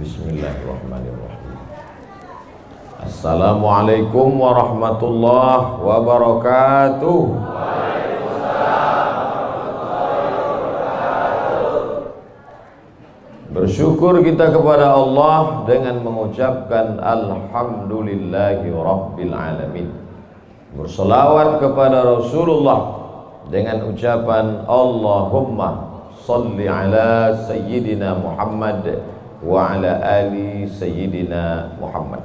Bismillahirrahmanirrahim. Assalamualaikum warahmatullahi wabarakatuh. Bersyukur kita kepada Allah dengan mengucapkan alhamdulillahi rabbil alamin. Berselawat kepada Rasulullah dengan ucapan Allahumma salli ala sayyidina Muhammad wa ala ali sayyidina Muhammad.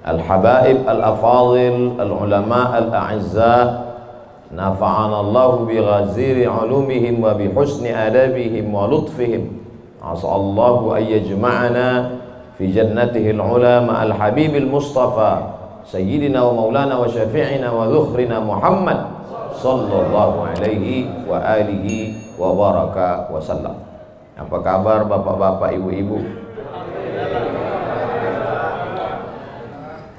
Al-habaib al-afadil al-ulama al-a'izza, nafa'ana Allah bi ghaziri ulumihim wa bi husni adabihim wa lutfihim. As'allahu an yajma'ana fi jannatihi al-ula ma'al habibil mustafa sayyidina wa maulana wa syafi'ina wa dhukhrina Muhammad sallallahu alaihi wa alihi wa baraka wa sallam. Apa kabar bapak-bapak, ibu-ibu?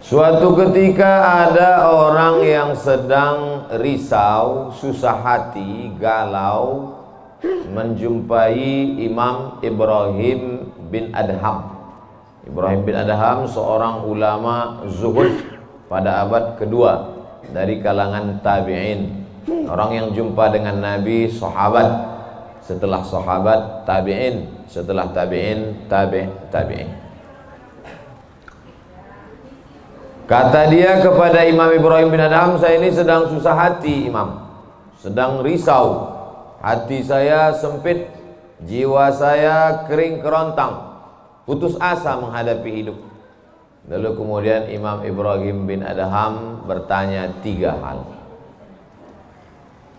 Suatu ketika ada orang yang sedang risau, susah hati, galau, menjumpai Imam Ibrahim bin Adham. Ibrahim bin Adham seorang ulama zuhud pada abad kedua dari kalangan tabi'in. Orang yang jumpa dengan Nabi, sahabat, setelah sahabat tabi'in, setelah tabi'in tabi'in. Kata dia kepada Imam Ibrahim bin Adham, saya ini sedang susah hati Imam, sedang risau, hati saya sempit, jiwa saya kering kerontang, putus asa menghadapi hidup. Lalu kemudian Imam Ibrahim bin Adham bertanya 3 hal.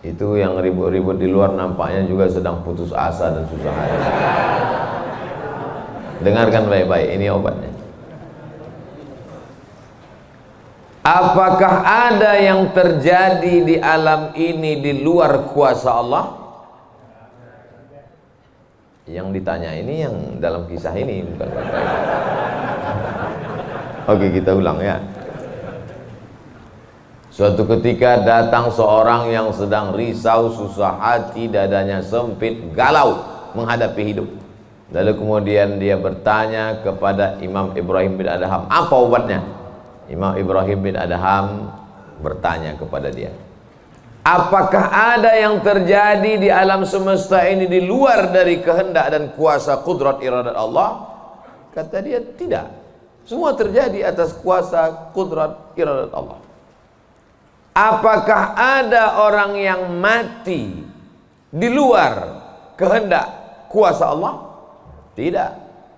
Itu yang ribut-ribut di luar nampaknya juga sedang putus asa dan susah hati. Dengarkan baik-baik, ini obatnya. Apakah ada yang terjadi di alam ini di luar kuasa Allah? Yang ditanya ini yang dalam kisah ini, bukan baik-baik. Oke, kita ulang ya. Suatu ketika datang seorang yang sedang risau, susah hati, dadanya sempit, galau menghadapi hidup. Lalu kemudian dia bertanya kepada Imam Ibrahim bin Adham, apa obatnya? Imam Ibrahim bin Adham bertanya kepada dia, apakah ada yang terjadi di alam semesta ini di luar dari kehendak dan kuasa kudrat iradat Allah? Kata dia, tidak. Semua terjadi atas kuasa kudrat iradat Allah. Apakah ada orang yang mati di luar kehendak kuasa Allah? Tidak.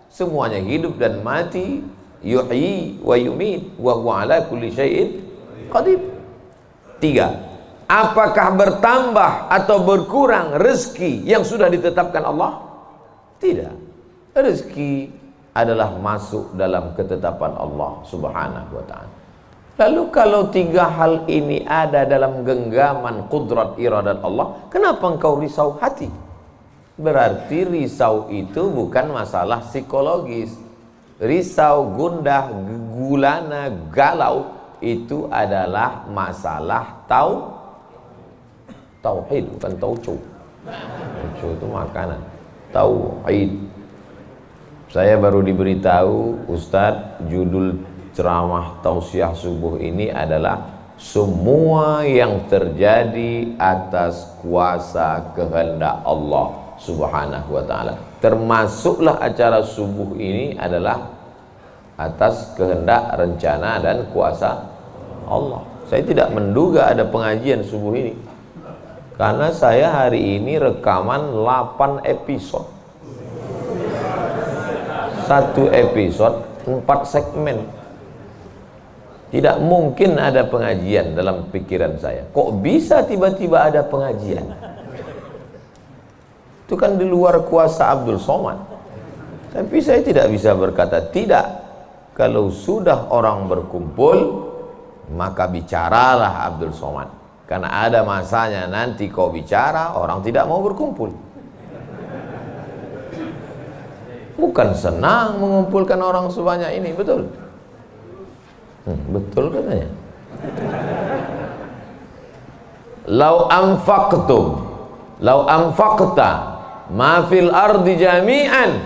Semuanya hidup dan mati. Yuhyi wa yumit wa huwa ala kulli syai'in qadir. 3. Apakah bertambah atau berkurang rezeki yang sudah ditetapkan Allah? Tidak. Rezeki adalah masuk dalam ketetapan Allah Subhanahu wa ta'ala. Lalu kalau 3 hal ini ada dalam genggaman kudrat iradat Allah, kenapa engkau risau hati? Berarti risau itu bukan masalah psikologis. Risau, gundah, gulana, galau itu adalah masalah tauhid, bukan tauco. Tauco itu makanan. Tauhid. Saya baru diberitahu, Ustadz, judul ceramah tausiah subuh ini adalah semua yang terjadi atas kuasa kehendak Allah Subhanahu wa ta'ala. Termasuklah acara subuh ini adalah atas kehendak, rencana dan kuasa Allah. Saya tidak menduga ada pengajian subuh ini, karena saya hari ini rekaman 8 episode. 1 episode 4 segmen. Tidak mungkin ada pengajian dalam pikiran saya. Kok bisa tiba-tiba ada pengajian? Itu kan di luar kuasa Abdul Somad. Tapi saya tidak bisa berkata tidak. Kalau sudah orang berkumpul, maka bicaralah Abdul Somad. Karena ada masanya nanti kau bicara, orang tidak mau berkumpul. Bukan senang mengumpulkan orang sebanyak ini, betul? Betul katanya. Lau anfaqtum, lau anfaqta ma fil ardi jami'an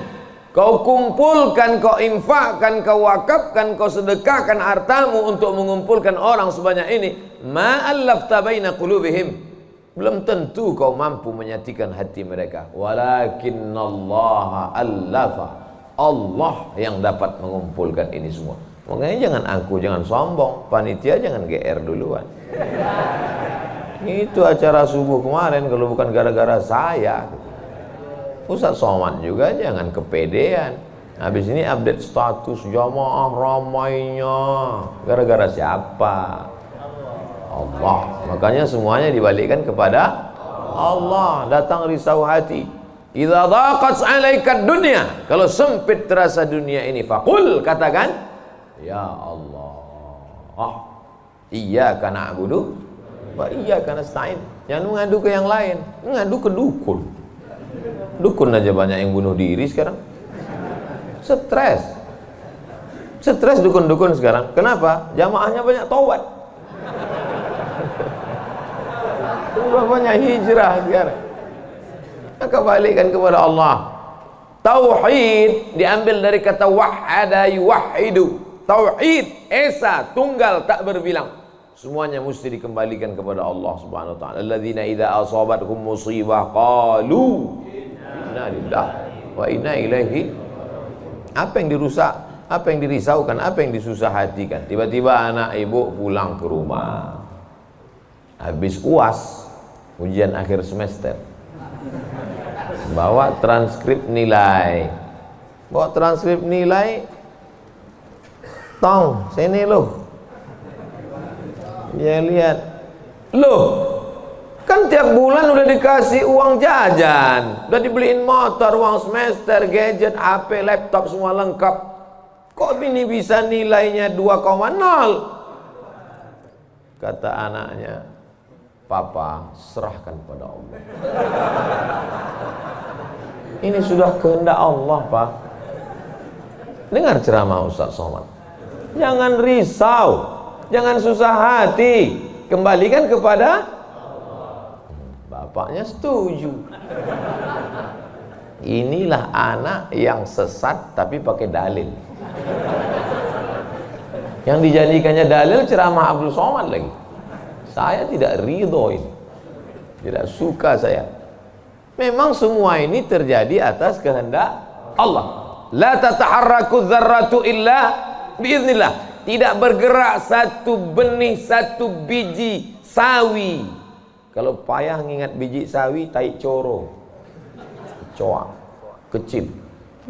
kau kumpulkan, kau infakkan, kau wakafkan, kau sedekahkan hartamu untuk mengumpulkan orang sebanyak ini, ma'allafta baina qulubihim, belum tentu kau mampu menyatukan hati mereka. Walakinnallaha allafa, Allah yang dapat mengumpulkan ini semua. Makanya jangan angku, jangan sombong, panitia jangan GR duluan. Itu acara subuh kemarin kalau bukan gara-gara saya. Ustaz Somad juga jangan kepedean. Habis ini update status jamaah ramainya. Gara-gara siapa? Allah. Makanya semuanya dibalikkan kepada Allah. Datang risau hati. Idza dhaqat 'alaika dunya, kalau sempit terasa dunia ini, faqul, katakan, ya Allah, iyyaka na'budu wa iyyaka nasta'in. Jangan mengadu ke yang lain, mengadu ke dukun. Dukun aja banyak yang bunuh diri sekarang. Stres dukun-dukun sekarang. Kenapa? Jamaahnya banyak taubat. Udah banyak hijrah sekarang. Maka balikkan kepada Allah. Tauhid diambil dari kata wahada yuwahidu. Tauhid, esa, tunggal, tak berbilang. Semuanya mesti dikembalikan kepada Allah Subhanahu wa taala. Alladzina idza asabathum musibah qalu inna lillahi wa inna ilaihi. Apa yang dirusak, apa yang dirisaukan, apa yang disusah hatikan. Tiba-tiba anak ibu pulang ke rumah, habis UAS, ujian akhir semester, bawa transkrip nilai, tong sini loh. Dia lihat, loh, kan tiap bulan udah dikasih uang jajan, udah dibeliin motor, uang semester, gadget, HP, laptop, semua lengkap. Kok ini bisa nilainya 2,0? Kata anaknya, Papa, serahkan pada Allah. Ini sudah kehendak Allah, Pak. Dengar ceramah Ustaz Somad. Jangan risau, jangan susah hati, kembalikan kepada bapaknya. Setuju. Inilah anak yang sesat tapi pakai dalil. Yang dijadikannya dalil ceramah Abdul Somad lagi. Saya tidak ridho ini, tidak suka saya. Memang semua ini terjadi atas kehendak Allah. La tataharraku dzarratu illa biiznillah. Tidak bergerak satu benih, satu biji sawi. Kalau payah ngingat biji sawi, tai coro, kecoa, kecil.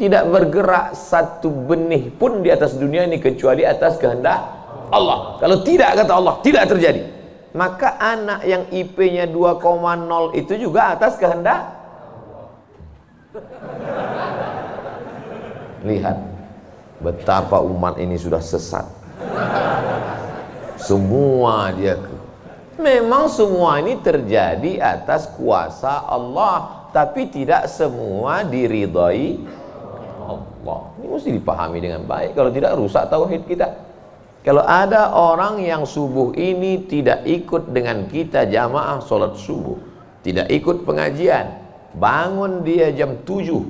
Tidak bergerak satu benih pun di atas dunia ini kecuali atas kehendak Allah. Kalau tidak, kata Allah, tidak terjadi. Maka anak yang IP-nya 2,0 itu juga atas kehendak. Lihat betapa umat ini sudah sesat. Semua dia memang semua ini terjadi atas kuasa Allah, tapi tidak semua diridhai Allah. Ini mesti dipahami dengan baik, kalau tidak rusak tauhid kita. Kalau ada orang yang subuh ini tidak ikut dengan kita jamaah sholat subuh, tidak ikut pengajian, bangun dia jam 7,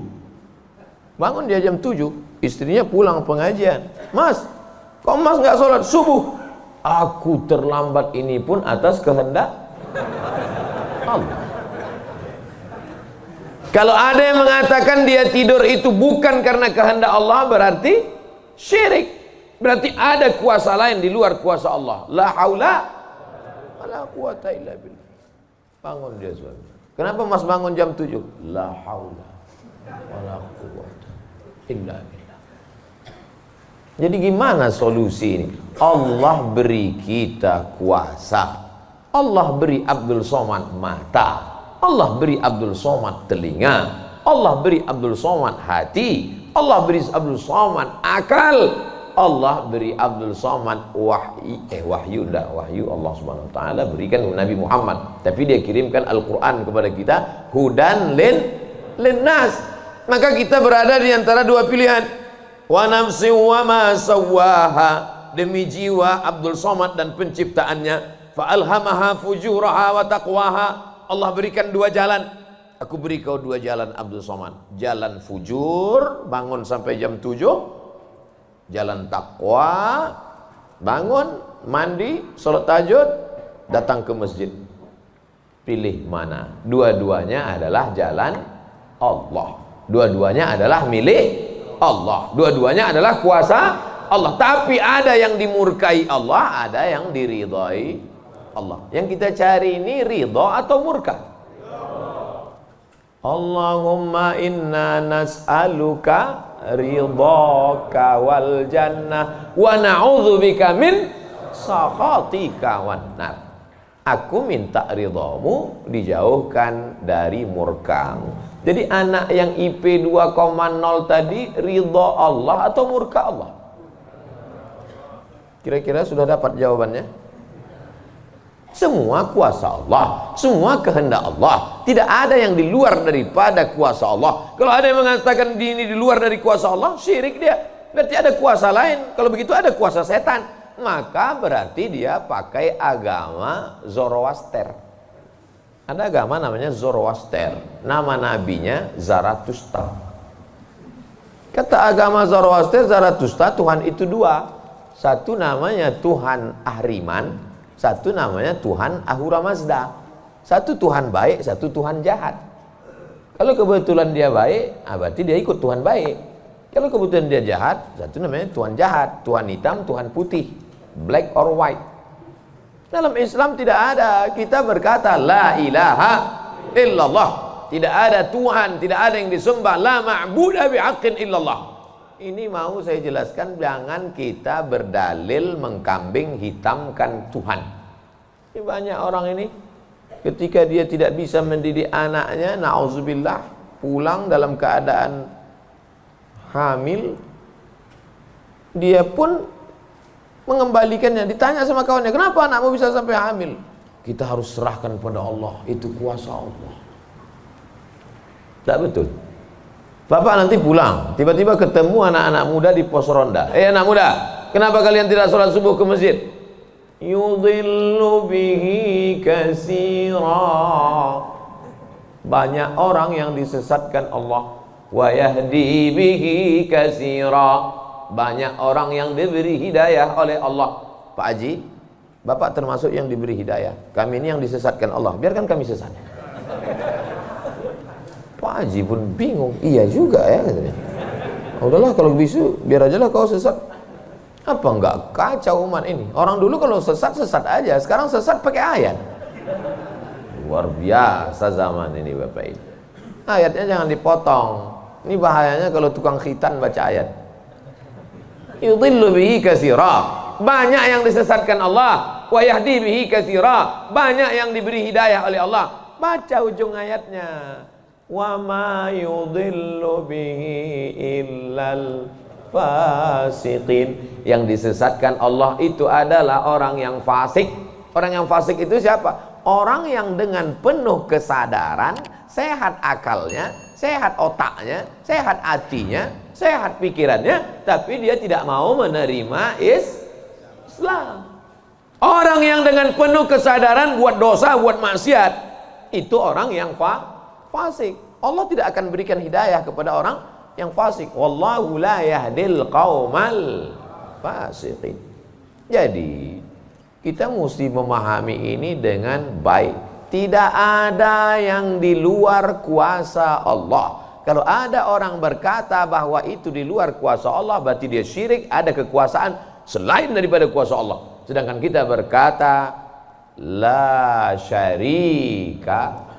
istrinya pulang pengajian, Mas, kok Mas nggak sholat subuh? Aku terlambat, ini pun atas kehendak Allah. Kalau ada yang mengatakan dia tidur itu bukan karena kehendak Allah, berarti syirik. Berarti ada kuasa lain di luar kuasa Allah. La haula wala quwata illa billah. Bangun dia suami. Kenapa Mas bangun jam 7? La haula wala quwata illa billah. Jadi gimana solusi ini? Allah beri kita kuasa. Allah beri Abdul Somad mata. Allah beri Abdul Somad telinga. Allah beri Abdul Somad hati. Allah beri Abdul Somad akal. Allah beri Abdul Somad wahyu Allah Subhanahu wa taala berikan Nabi Muhammad, tapi dia kirimkan Al-Qur'an kepada kita, hudan linnas. Maka kita berada di antara dua pilihan. Wa nafsi wa ma sawwaha, demi jiwa Abdul Somad dan penciptaannya, fa alhamaha fujuraha wa taqwaha. Allah berikan dua jalan. aku beri kau dua jalan Abdul Somad. Jalan fujur, bangun sampai jam 7. Jalan takwa, bangun, mandi, sholat tahajud, datang ke masjid. Pilih mana? Dua-duanya adalah jalan Allah. Dua-duanya adalah milik Allah. Dua-duanya adalah kuasa Allah. Tapi ada yang dimurkai Allah, ada yang diridhai Allah. Yang kita cari ini ridha atau murka? Allahumma inna nas'aluka ridhaka wal jannah wa na'udzubika min sakhatika wan nar. Aku minta ridhamu, dijauhkan dari murkamu. Jadi anak yang IP 2,0 tadi ridha Allah atau murka Allah? Kira-kira sudah dapat jawabannya? Semua kuasa Allah, semua kehendak Allah. Tidak ada yang di luar daripada kuasa Allah. Kalau ada yang mengatakan ini di luar dari kuasa Allah, syirik dia. Berarti ada kuasa lain. Kalau begitu ada kuasa setan. Maka berarti dia pakai agama Zoroaster. Ada agama namanya Zoroaster. Nama nabinya Zarathustra. Kata agama Zoroaster, Zarathustra, Tuhan itu dua. Satu namanya Tuhan Ahriman, satu namanya Tuhan Ahura Mazda. Satu Tuhan baik, satu Tuhan jahat. Kalau kebetulan dia baik, berarti dia ikut Tuhan baik. Kalau kebetulan dia jahat, satu namanya Tuhan jahat. Tuhan hitam, Tuhan putih, black or white. Dalam Islam tidak ada. Kita berkata la ilaha illallah. Tidak ada Tuhan, tidak ada yang disembah. La ma'budah bihaqqin illallah. Ini mau saya jelaskan, jangan kita berdalil mengkambing hitamkan Tuhan. Ini banyak orang ini ketika dia tidak bisa mendidik anaknya, na'udzubillah, pulang dalam keadaan hamil, dia pun mengembalikannya. Ditanya sama kawannya, kenapa anakmu bisa sampai hamil? Kita harus serahkan pada Allah, itu kuasa Allah. Tak betul. Bapak nanti pulang, tiba-tiba ketemu anak-anak muda di pos ronda. Anak muda, kenapa kalian tidak sholat subuh ke masjid? Yudhillu bihi katsira. Banyak orang yang disesatkan Allah. Wa yahdi bihi katsira. Banyak orang yang diberi hidayah oleh Allah. Pak Haji, Bapak termasuk yang diberi hidayah. Kami ini yang disesatkan Allah. Biarkan kami sesat. Pak Haji pun bingung. Iya juga ya katanya. Udahlah kalau bisu, biar aja lah kau sesat. Apa enggak kacau umat ini? Orang dulu kalau sesat, sesat aja. Sekarang sesat pakai ayat. Luar biasa zaman ini Bapak ini. Ayatnya jangan dipotong. Ini bahayanya kalau tukang khitan baca ayat. Yudhillu bihi katsira. Banyak yang disesatkan Allah. Wa yahdi bihi katsira. Banyak yang diberi hidayah oleh Allah. Baca ujung ayatnya. Wa ma yudhillu bihi illal fasiqin. Yang disesatkan Allah itu adalah orang yang fasik. Orang yang fasik itu siapa? Orang yang dengan penuh kesadaran, sehat akalnya, sehat otaknya, sehat hatinya, sehat pikirannya, tapi dia tidak mau menerima Islam. Orang yang dengan penuh kesadaran buat dosa, buat maksiat, itu orang yang fasik. Allah tidak akan berikan hidayah kepada orang yang fasik. Wallahu la yahdil qaumal fasiqin. Jadi kita mesti memahami ini dengan baik. Tidak ada yang di luar kuasa Allah. Kalau ada orang berkata bahwa itu di luar kuasa Allah, berarti dia syirik, ada kekuasaan selain daripada kuasa Allah. Sedangkan kita berkata la syarika,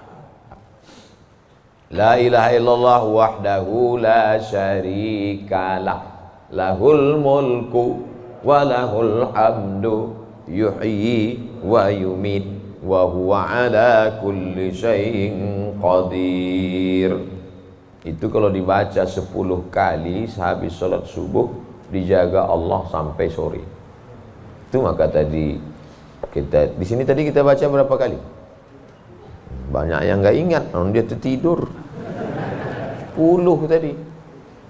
la ilaha illallah wahdahu la syarikalah, lahul mulku wa lahul hamdu yuhyi wa yumit wa huwa ala kulli syai'in qadir. Itu kalau dibaca 10 kali sehabis sholat subuh, dijaga Allah sampai sore. Itu maka tadi kita di sini tadi kita baca berapa kali? Banyak yang nggak ingat, dia tertidur. 10 tadi.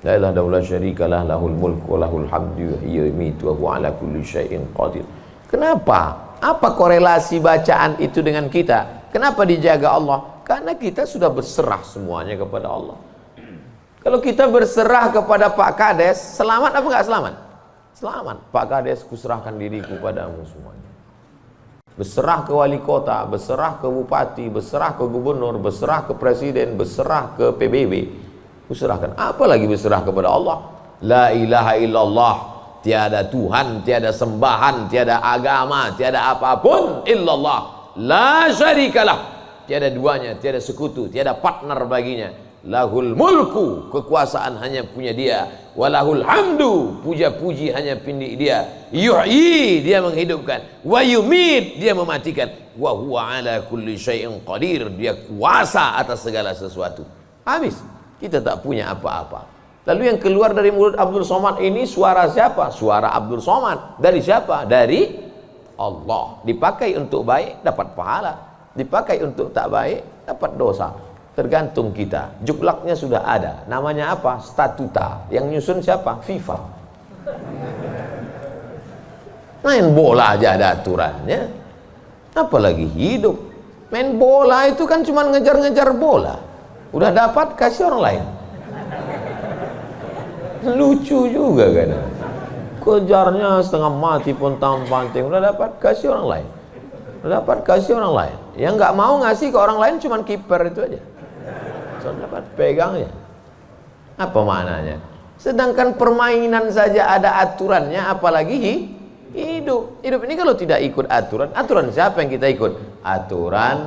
La ilaha illallah syarikalah, lahul mulku wa lahul hamdu yuhyi wa yumiitu wa huwa ala kulli syai'in qadir. Kenapa? Apa korelasi bacaan itu dengan kita? Kenapa dijaga Allah? Karena kita sudah berserah semuanya kepada Allah. Kalau kita berserah kepada Pak Kades, selamat apa enggak selamat? Selamat. Pak Kades, kuserahkan diriku padamu semuanya. Berserah ke wali kota, berserah ke bupati, berserah ke gubernur, berserah ke presiden, berserah ke PBB. Kuserahkan. Apalagi berserah kepada Allah. La ilaha illallah. Tiada Tuhan, tiada sembahan, tiada agama, tiada apapun illallah. La syarikalah. Tiada duanya, tiada sekutu, tiada partner baginya. Lahul mulku, kekuasaan hanya punya dia. Walahul hamdu, puja-puji hanya punya dia. Yuhyi, dia menghidupkan. Wa yumit, dia mematikan. Wa huwa ala kulli syai'in qadir, dia kuasa atas segala sesuatu. Habis, kita tak punya apa-apa. Lalu yang keluar dari mulut Abdul Somad ini suara siapa? Suara Abdul Somad. Dari siapa? Dari Allah. Dipakai untuk baik, dapat pahala. Dipakai untuk tak baik, dapat dosa. Tergantung kita. Juklaknya sudah ada. Namanya apa? Statuta. Yang nyusun siapa? FIFA. Main bola aja ada aturannya. Apalagi hidup. Main bola itu kan cuma ngejar-ngejar bola. Udah dapat, kasih orang lain. Lucu juga kan. Kejarnya setengah mati pun tampang-panting. Udah dapat, kasih orang lain. Udah dapat, kasih orang lain. Yang nggak mau ngasih ke orang lain cuma kiper itu aja. Dapat pegangnya. Apa maknanya? Sedangkan permainan saja ada aturannya, apalagi hidup. Hidup ini kalau tidak ikut aturan, aturan siapa yang kita ikut? Aturan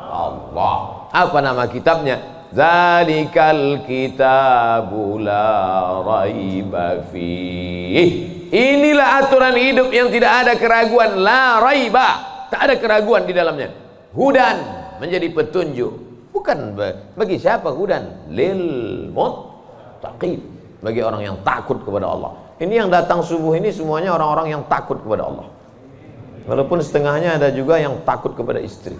Allah. Apa nama kitabnya? Zalikal kitabu la raiba fih. Inilah aturan hidup yang tidak ada keraguan, la raiba. Tak ada keraguan di dalamnya. Hudan, menjadi petunjuk. Bukan bagi siapa hudan? Lil muttaqin, bagi orang yang takut kepada Allah. Ini yang datang subuh ini semuanya orang-orang yang takut kepada Allah. Walaupun setengahnya ada juga yang takut kepada istri.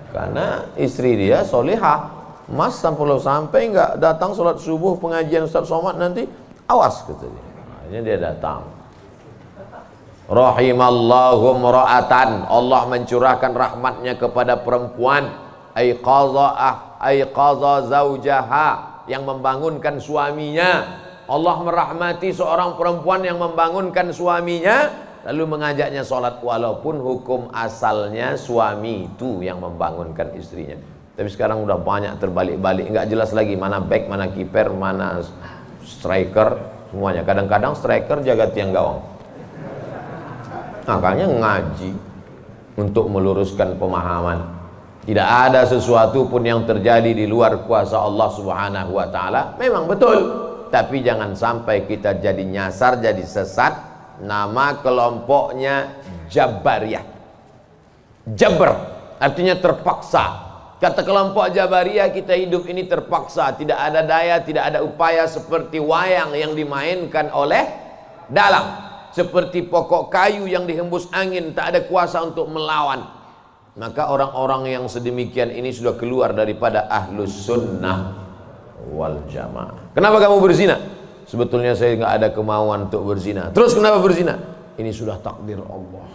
Karena istri dia solihah. Mas sampai nggak datang sholat subuh pengajian Ustaz Somad nanti, awas katanya. Akhirnya dia datang. Rahimallahu mra'atan, Allah mencurahkan rahmatnya kepada perempuan. Aiqaza zaujaha, yang membangunkan suaminya. Allah merahmati seorang perempuan yang membangunkan suaminya, lalu mengajaknya sholat, walaupun hukum asalnya suami itu yang membangunkan istrinya. Tapi sekarang udah banyak terbalik-balik, nggak jelas lagi mana back, mana kiper, mana striker, semuanya. Kadang-kadang striker jaga tiang gawang. Makanya ngaji untuk meluruskan pemahaman. Tidak ada sesuatu pun yang terjadi di luar kuasa Allah Subhanahu wa taala. Memang betul, tapi jangan sampai kita jadi nyasar, jadi sesat. Nama kelompoknya Jabariyah. Jabr artinya terpaksa. Kata kelompok Jabariyah, kita hidup ini terpaksa, tidak ada daya, tidak ada upaya, seperti wayang yang dimainkan oleh dalang. Seperti pokok kayu yang dihembus angin, tak ada kuasa untuk melawan. Maka orang-orang yang sedemikian ini sudah keluar daripada ahlus sunnah wal jamaah. Kenapa kamu berzina? Sebetulnya saya nggak ada kemauan untuk berzina. Terus kenapa berzina? Ini sudah takdir Allah.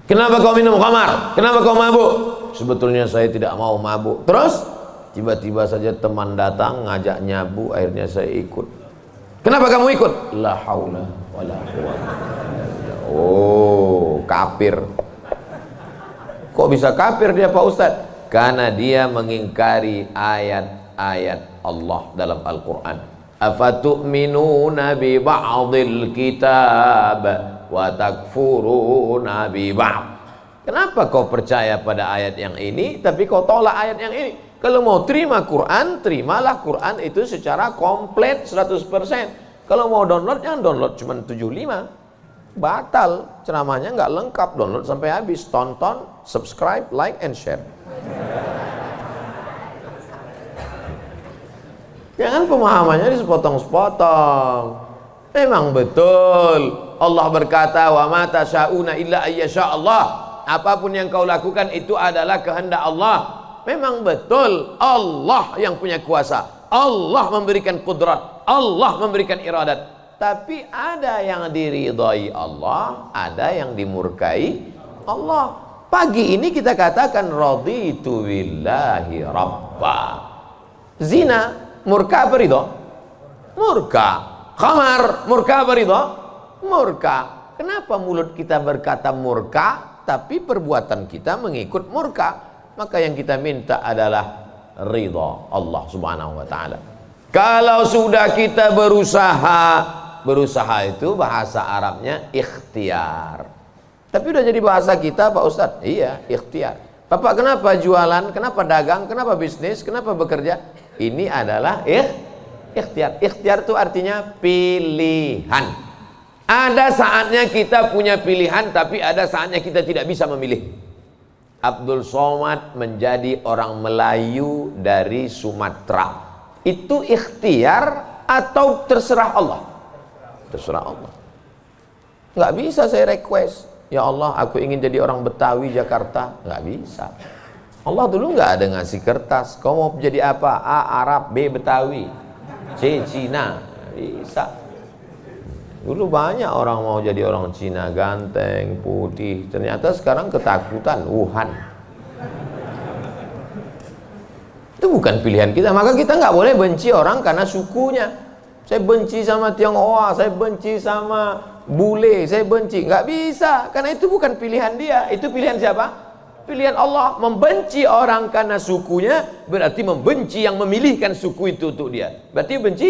Kenapa kau minum khamar? Kenapa kau mabuk? Sebetulnya saya tidak mau mabuk. Terus tiba-tiba saja teman datang ngajak nyabu, akhirnya saya ikut. Kenapa kamu ikut? La haula wala quwwata. Oh, kafir. Kok bisa kafir dia Pak Ustadz? Karena dia mengingkari ayat-ayat Allah dalam Al-Quran. Afatu'minuna bi ba'dil kitab wa takfuruna bi ba'd. Kenapa kau percaya pada ayat yang ini tapi kau tolak ayat yang ini? Kalau mau terima Quran, terimalah Quran itu secara komplit 100%. Kalau mau download, jangan download cuma 75. Batal, ceramahnya nggak lengkap. Download sampai habis, tonton, subscribe, like, and share. Jangan pemahamannya disepotong-sepotong. Memang betul Allah berkata, wa ma tasyauna illa ayyasha Allah. Apapun yang kau lakukan itu adalah kehendak Allah. Memang betul Allah yang punya kuasa, Allah memberikan kudrat, Allah memberikan iradat. Tapi ada yang diridhai Allah, ada yang dimurkai Allah. Pagi ini kita katakan raditu billahi rabba. Zina, murka apa ridho? Murka. Khamar, murka apa ridho? Murka. Kenapa mulut kita berkata murka, tapi perbuatan kita mengikut murka? Maka yang kita minta adalah ridha Allah subhanahu wa ta'ala. Kalau sudah kita berusaha itu bahasa Arabnya ikhtiar. Tapi udah jadi bahasa kita Pak Ustadz? Iya, ikhtiar. Bapak kenapa jualan, kenapa dagang, kenapa bisnis, kenapa bekerja? Ini adalah ikhtiar. Ikhtiar itu artinya pilihan. Ada saatnya kita punya pilihan, tapi ada saatnya kita tidak bisa memilih. Abdul Somad menjadi orang Melayu dari Sumatera. Itu ikhtiar atau terserah Allah? Terserah Allah. Nggak bisa saya request, ya Allah aku ingin jadi orang Betawi Jakarta. Nggak bisa. Allah dulu nggak ada ngasih kertas, kau mau jadi apa? A. Arab, B. Betawi, C. Cina. Bisa. Dulu banyak orang mau jadi orang Cina, ganteng, putih. Ternyata sekarang ketakutan, Wuhan. Itu bukan pilihan kita. Maka kita nggak boleh benci orang karena sukunya. Saya benci sama Tionghoa, saya benci sama bule, saya benci. Nggak bisa, karena itu bukan pilihan dia. Itu pilihan siapa? Pilihan Allah. Membenci orang karena sukunya berarti membenci yang memilihkan suku itu untuk dia. Berarti benci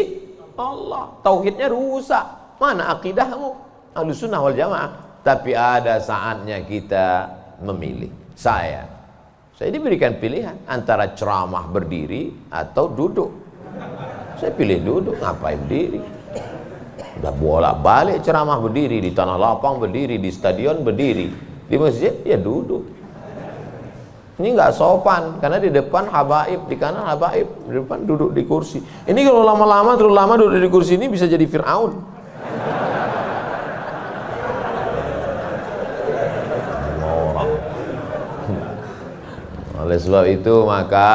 Allah. Tauhidnya rusak. Mana akidahmu? Ahlussunnah wal jamaah. Tapi ada saatnya kita memilih. Saya diberikan pilihan antara ceramah berdiri atau duduk. Saya pilih duduk. Ngapain berdiri? Udah bolak-balik ceramah berdiri, di tanah lapang berdiri, di stadion berdiri, di masjid ya duduk. Ini nggak sopan karena di depan habaib, di kanan habaib, di depan duduk di kursi. Ini kalau lama-lama terlalu lama duduk di kursi ini bisa jadi Fir'aun. Oleh sebab itu maka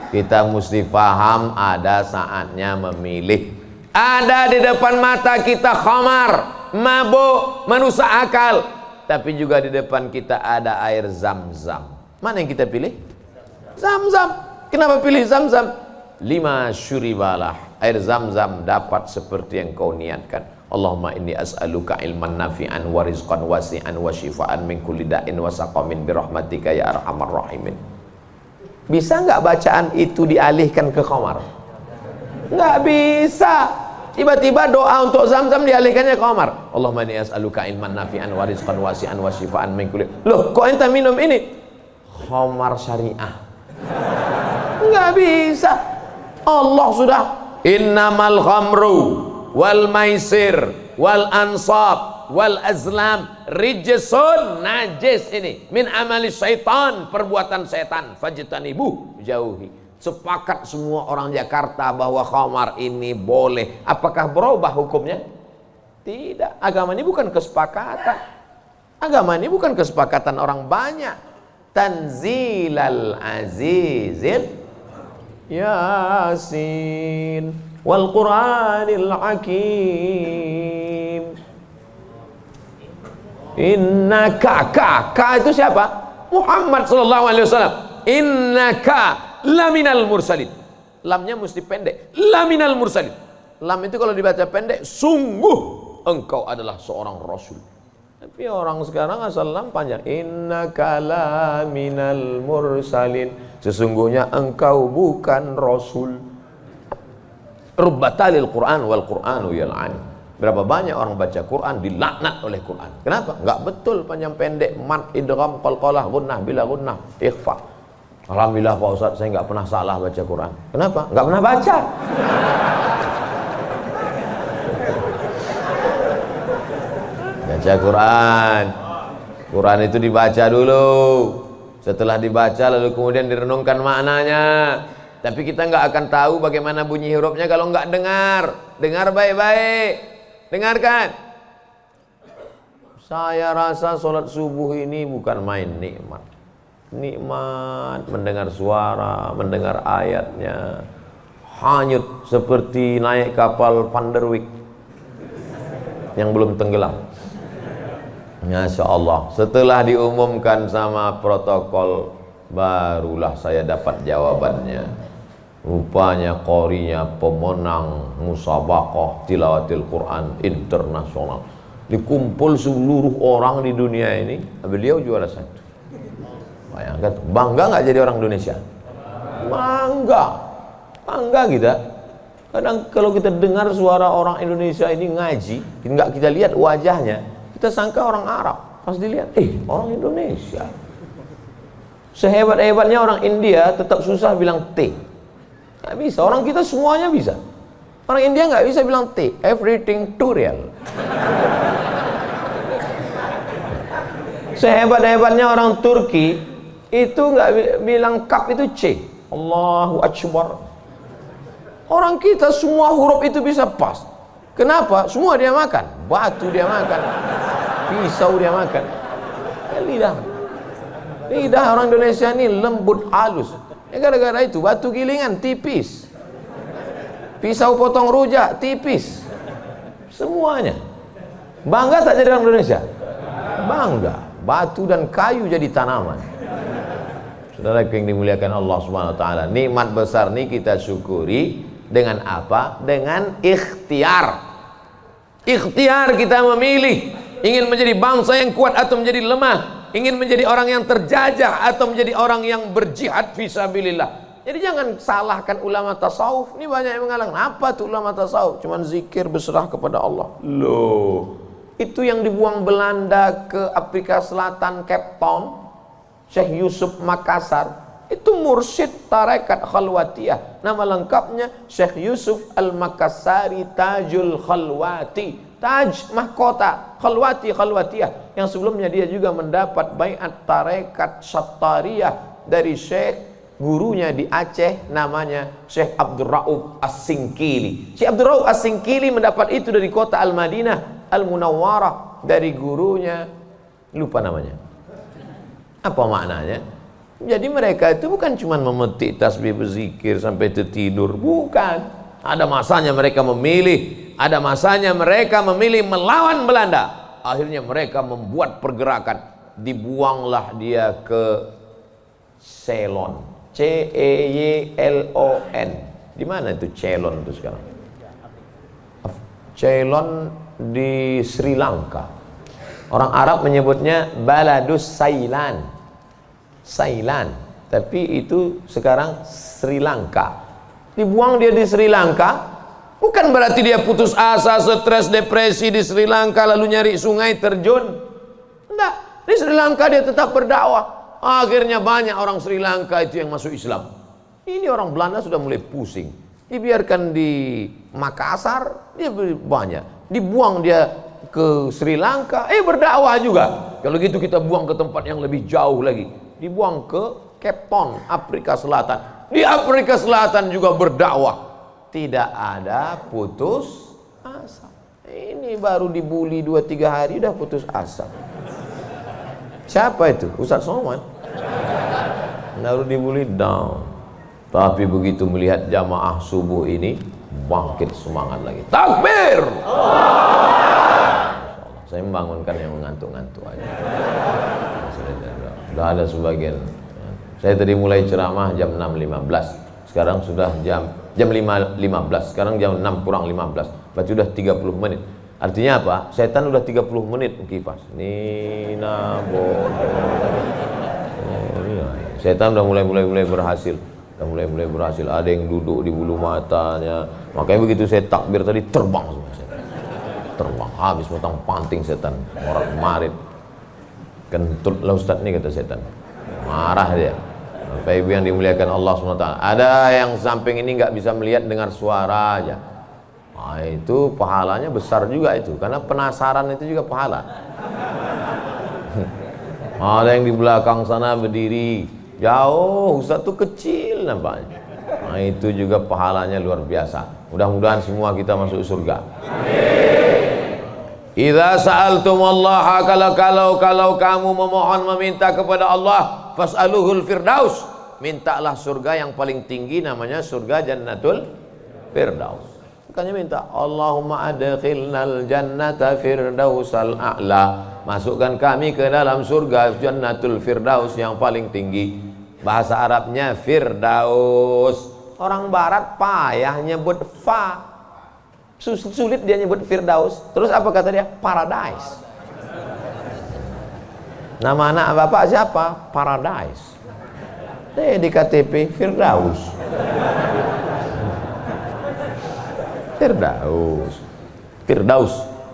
kita mesti paham ada saatnya memilih. Ada di depan mata kita khamar, mabuk, merusak akal. Tapi juga di depan kita ada air Zam-Zam. Mana yang kita pilih? Zam-Zam. Kenapa pilih Zam-Zam? 5 syuribalah. Air Zam-Zam dapat seperti yang kau niatkan. Allahumma inni as'aluka ilman nafi'an wa rizqan wasi'an wa shifaan min kulli da'in wa saqamin birahmatika ya arhamar rahimin. Bisa nggak bacaan itu dialihkan ke khamar? Nggak bisa. Tiba-tiba doa untuk Zam-Zam dialihkannya ke khamar. Allahumma inni as'aluka ilman nafi'an wa rizqan wasi'an wa shifaan min kulli. Loh, kok ente minum ini? Khamar syariah. Nggak bisa. Allah sudah innamal khamru wal maisir wal ansab wal azlam rijsun, najis ini, min amali syaitan, perbuatan setan, fajtanibu, jauhi. Sepakat semua orang Jakarta bahwa khamar ini boleh. Apakah berubah hukumnya? Tidak. Agama ini bukan kesepakatan. Agama ini bukan kesepakatan orang banyak. Tanzilal azizil Yasin wal Qur'anil Hakim. Innaka, ka itu siapa? Muhammad sallallahu alaihi wasallam. Innaka laminal mursalin. Lamnya mesti pendek. Laminal mursalin. Lam itu kalau dibaca pendek, sungguh engkau adalah seorang rasul. Tapi orang sekarang asal lam panjang. Innaka laminal mursalin. Sesungguhnya engkau bukan rasul. Rubbatalil Quran wal Quranu yal'an. Berapa banyak orang baca Quran dilaknat oleh Quran. Kenapa? Enggak betul panjang pendek, mat, idgham, qalqalah, gunnah, bila gunnah, ikhfa. Alhamdulillah Pak Ustaz, saya enggak pernah salah baca Quran. Kenapa? Enggak pernah baca. Baca Quran. Quran itu dibaca dulu. Setelah dibaca lalu kemudian direnungkan maknanya. Tapi kita nggak akan tahu bagaimana bunyi hurufnya kalau nggak dengar. Dengar baik-baik. Dengarkan. Saya rasa sholat subuh ini bukan main nikmat. Nikmat mendengar suara, mendengar ayatnya. Hanyut seperti naik kapal Van der Wijk yang belum tenggelam. Masya Allah, setelah diumumkan sama protokol, barulah saya dapat jawabannya. Rupanya qorinya pemenang musabaqah tilawatil Quran internasional. Dikumpul seluruh orang di dunia ini, beliau juara 1. Bayangkan, bangga nggak jadi orang Indonesia? Bangga, bangga kita. Kadang kalau kita dengar suara orang Indonesia ini ngaji, nggak kita lihat wajahnya, kita sangka orang Arab. Pas dilihat, orang Indonesia. Sehebat-hebatnya orang India tetap susah bilang T. Nggak bisa, orang kita semuanya bisa. Orang India nggak bisa bilang T, everything too real. Sehebat-hebatnya orang Turki itu nggak bilang kap itu C. Allahu Akbar. Orang kita semua huruf itu bisa pas. Kenapa? Semua dia makan. Batu dia makan, pisau dia makan. Lidah orang Indonesia ini lembut halus. Gara-gara itu batu gilingan tipis, pisau potong rujak tipis, semuanya. Bangga tak jadi orang Indonesia? Bangga. Batu dan kayu jadi tanaman. Saudara yang dimuliakan Allah Subhanahu wa taala, nikmat besar ini kita syukuri dengan apa? Dengan ikhtiar. Ikhtiar kita memilih ingin menjadi bangsa yang kuat atau menjadi lemah, ingin menjadi orang yang terjajah atau menjadi orang yang berjihad fisabilillah. Jadi jangan salahkan ulama tasawuf. Ini banyak yang mengatakan, apa tuh ulama tasawuf? Cuman zikir berserah kepada Allah. Loh, itu yang dibuang Belanda ke Afrika Selatan, Cape Town, Syekh Yusuf Makassar, itu mursyid tarekat khalwatiyah. Nama lengkapnya Syekh Yusuf Al-Makassari Tajul Khalwati. Taj mahkota, khalwati khalwatiyah. Yang sebelumnya dia juga mendapat baiat tarekat Sattariyah dari Syekh gurunya di Aceh, namanya Syekh Abdul Rauf As-Singkili. Syekh Abdul Rauf As-Singkili mendapat itu dari kota Al-Madinah Al-Munawwarah, dari gurunya, lupa namanya. Apa maknanya? Jadi mereka itu bukan cuma memetik tasbih berzikir sampai tertidur, bukan. Ada masanya mereka memilih, ada masanya mereka memilih melawan Belanda. Akhirnya mereka membuat pergerakan, dibuanglah dia ke Ceylon, Ceylon. Di mana itu Ceylon itu sekarang? Ceylon di Sri Lanka. Orang Arab menyebutnya Baladus Sailan, tapi itu sekarang Sri Lanka. Dibuang dia di Sri Lanka, bukan berarti dia putus asa, stres, depresi di Sri Lanka lalu nyari sungai terjun. Enggak, di Sri Lanka dia tetap berdakwah. Akhirnya banyak orang Sri Lanka itu yang masuk Islam. Ini orang Belanda sudah mulai pusing. Dibiarkan di Makassar, dia banyak. Dibuang dia ke Sri Lanka, berdakwah juga. Kalau gitu kita buang ke tempat yang lebih jauh lagi. Dibuang ke Cape Town, Afrika Selatan. Di Afrika Selatan juga berdakwah. Tidak ada putus asa. Ini baru dibully 2-3 hari udah putus asa. Siapa itu? Ustaz Somad. Baru dibully down. Tapi begitu melihat jamaah subuh ini, bangkit semangat lagi. Takbir! Saya membangunkan yang mengantuk-ngantuk aja. Sudah ada sebagian. Saya tadi mulai ceramah jam 6.15. Sekarang sudah jam 5.15. Sekarang jam 6 kurang 15. Berarti sudah 30 menit. Artinya apa? Setan udah 30 menit kipas. Nina setan udah mulai berhasil. Udah mulai berhasil. Ada yang duduk di bulu matanya. Makanya begitu saya takbir tadi terbang semua setan. Terbang habis potong panting setan. Orang marit. Kentut lah Ustaz nih kata setan. Marah dia. Bapak Ibu yang dimuliakan Allah SWT. Ada yang samping ini nggak bisa melihat dengar suara aja. Nah, itu pahalanya besar juga itu, karena penasaran itu juga pahala. Ada yang di belakang sana berdiri jauh, Ustaz tuh kecil nampaknya. Nah, itu juga pahalanya luar biasa. Mudah-mudahan semua kita masuk surga. Idza sa'altumullaha, kalau kamu memohon meminta kepada Allah, fas'aluhul firdaus, mintalah surga yang paling tinggi, namanya surga Jannatul Firdaus. Makanya minta Allahumma adkhilnal jannata firdausal a'la. Masukkan kami ke dalam surga Jannatul Firdaus yang paling tinggi. Bahasa Arabnya Firdaus. Orang barat payah nyebut fa. Sulit dia nyebut Firdaus. Terus apa kata dia? Paradise. Nama anak bapak siapa? Paradise. Di KTP Firdaus. Firdaus,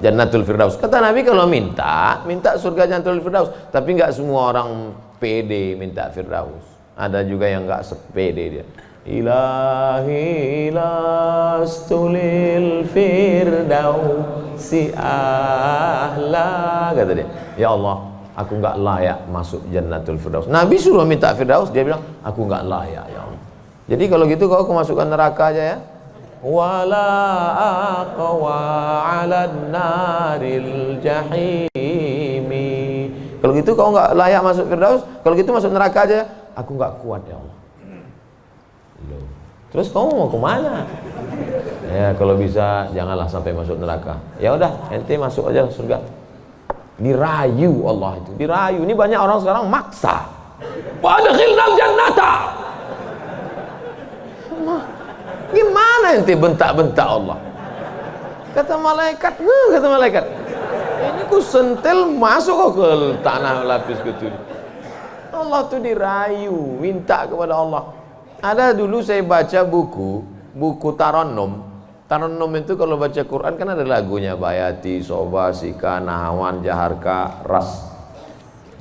Jannatul Firdaus. Kata Nabi kalau minta surga Jannatul Firdaus. Tapi nggak semua orang pede minta Firdaus. Ada juga yang nggak sepede dia. Ilahi lastulil firdausi ahla, kata dia. Ya Allah, aku nggak layak masuk Jannatul Firdaus. Nabi suruh minta Firdaus, dia bilang aku nggak layak ya Allah. Jadi kalau gitu kau masukkan neraka aja ya. Wala aqwa 'alan naril jahimi. Kalau gitu kau nggak layak masuk Firdaus, kalau gitu masuk neraka aja. Aku nggak kuat ya Allah. Terus kamu mau kemana? Ya kalau bisa janganlah sampai masuk neraka. Ya udah, ente masuk aja surga. Dirayu Allah itu, dirayu. Ini banyak orang sekarang maksa. Wadkhilnal jannata. Gimana ente bentak-bentak Allah? Kata malaikat, ini ku sentil masuk kok ke tanah lapis gitu. Allah tuh dirayu, minta kepada Allah. Ada dulu saya baca buku Tarannum. Tarannum itu kalau baca Quran kan ada lagunya, Bayati, Soba, Sika, Nahawan, Jaharka, Ras.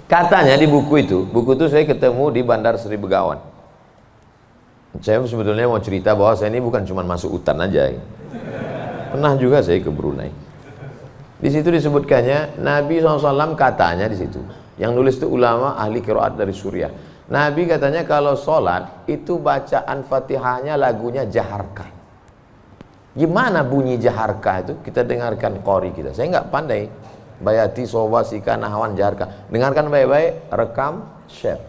Katanya di buku itu saya ketemu di Bandar Sri Begawan. Saya sebetulnya mau cerita bahwa saya ini bukan cuma masuk hutan aja. Pernah juga saya ke Brunei. Di situ disebutkannya Nabi SAW katanya di situ. Yang nulis itu ulama ahli qiraat dari Suriah. Nabi katanya kalau sholat itu bacaan Fatihahnya lagunya Jaharka. Gimana bunyi Jaharka itu? Kita dengarkan qori kita. Saya nggak pandai. Bayati, Soba, Sika, Nahawan, Jaharka. Dengarkan baik-baik, rekam, share.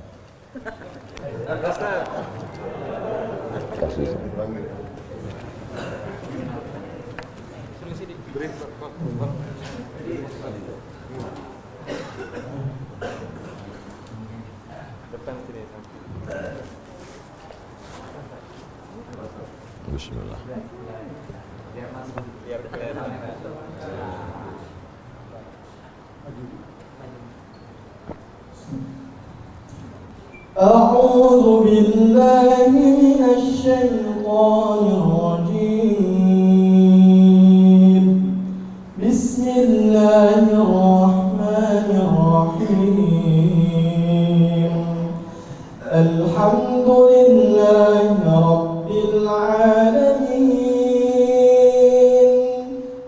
Kasih. Bismillah. أعوذ بالله من الشيطان الرجيم. بسم الله الرحمن الرحيم. الحمد لله رب العالمين.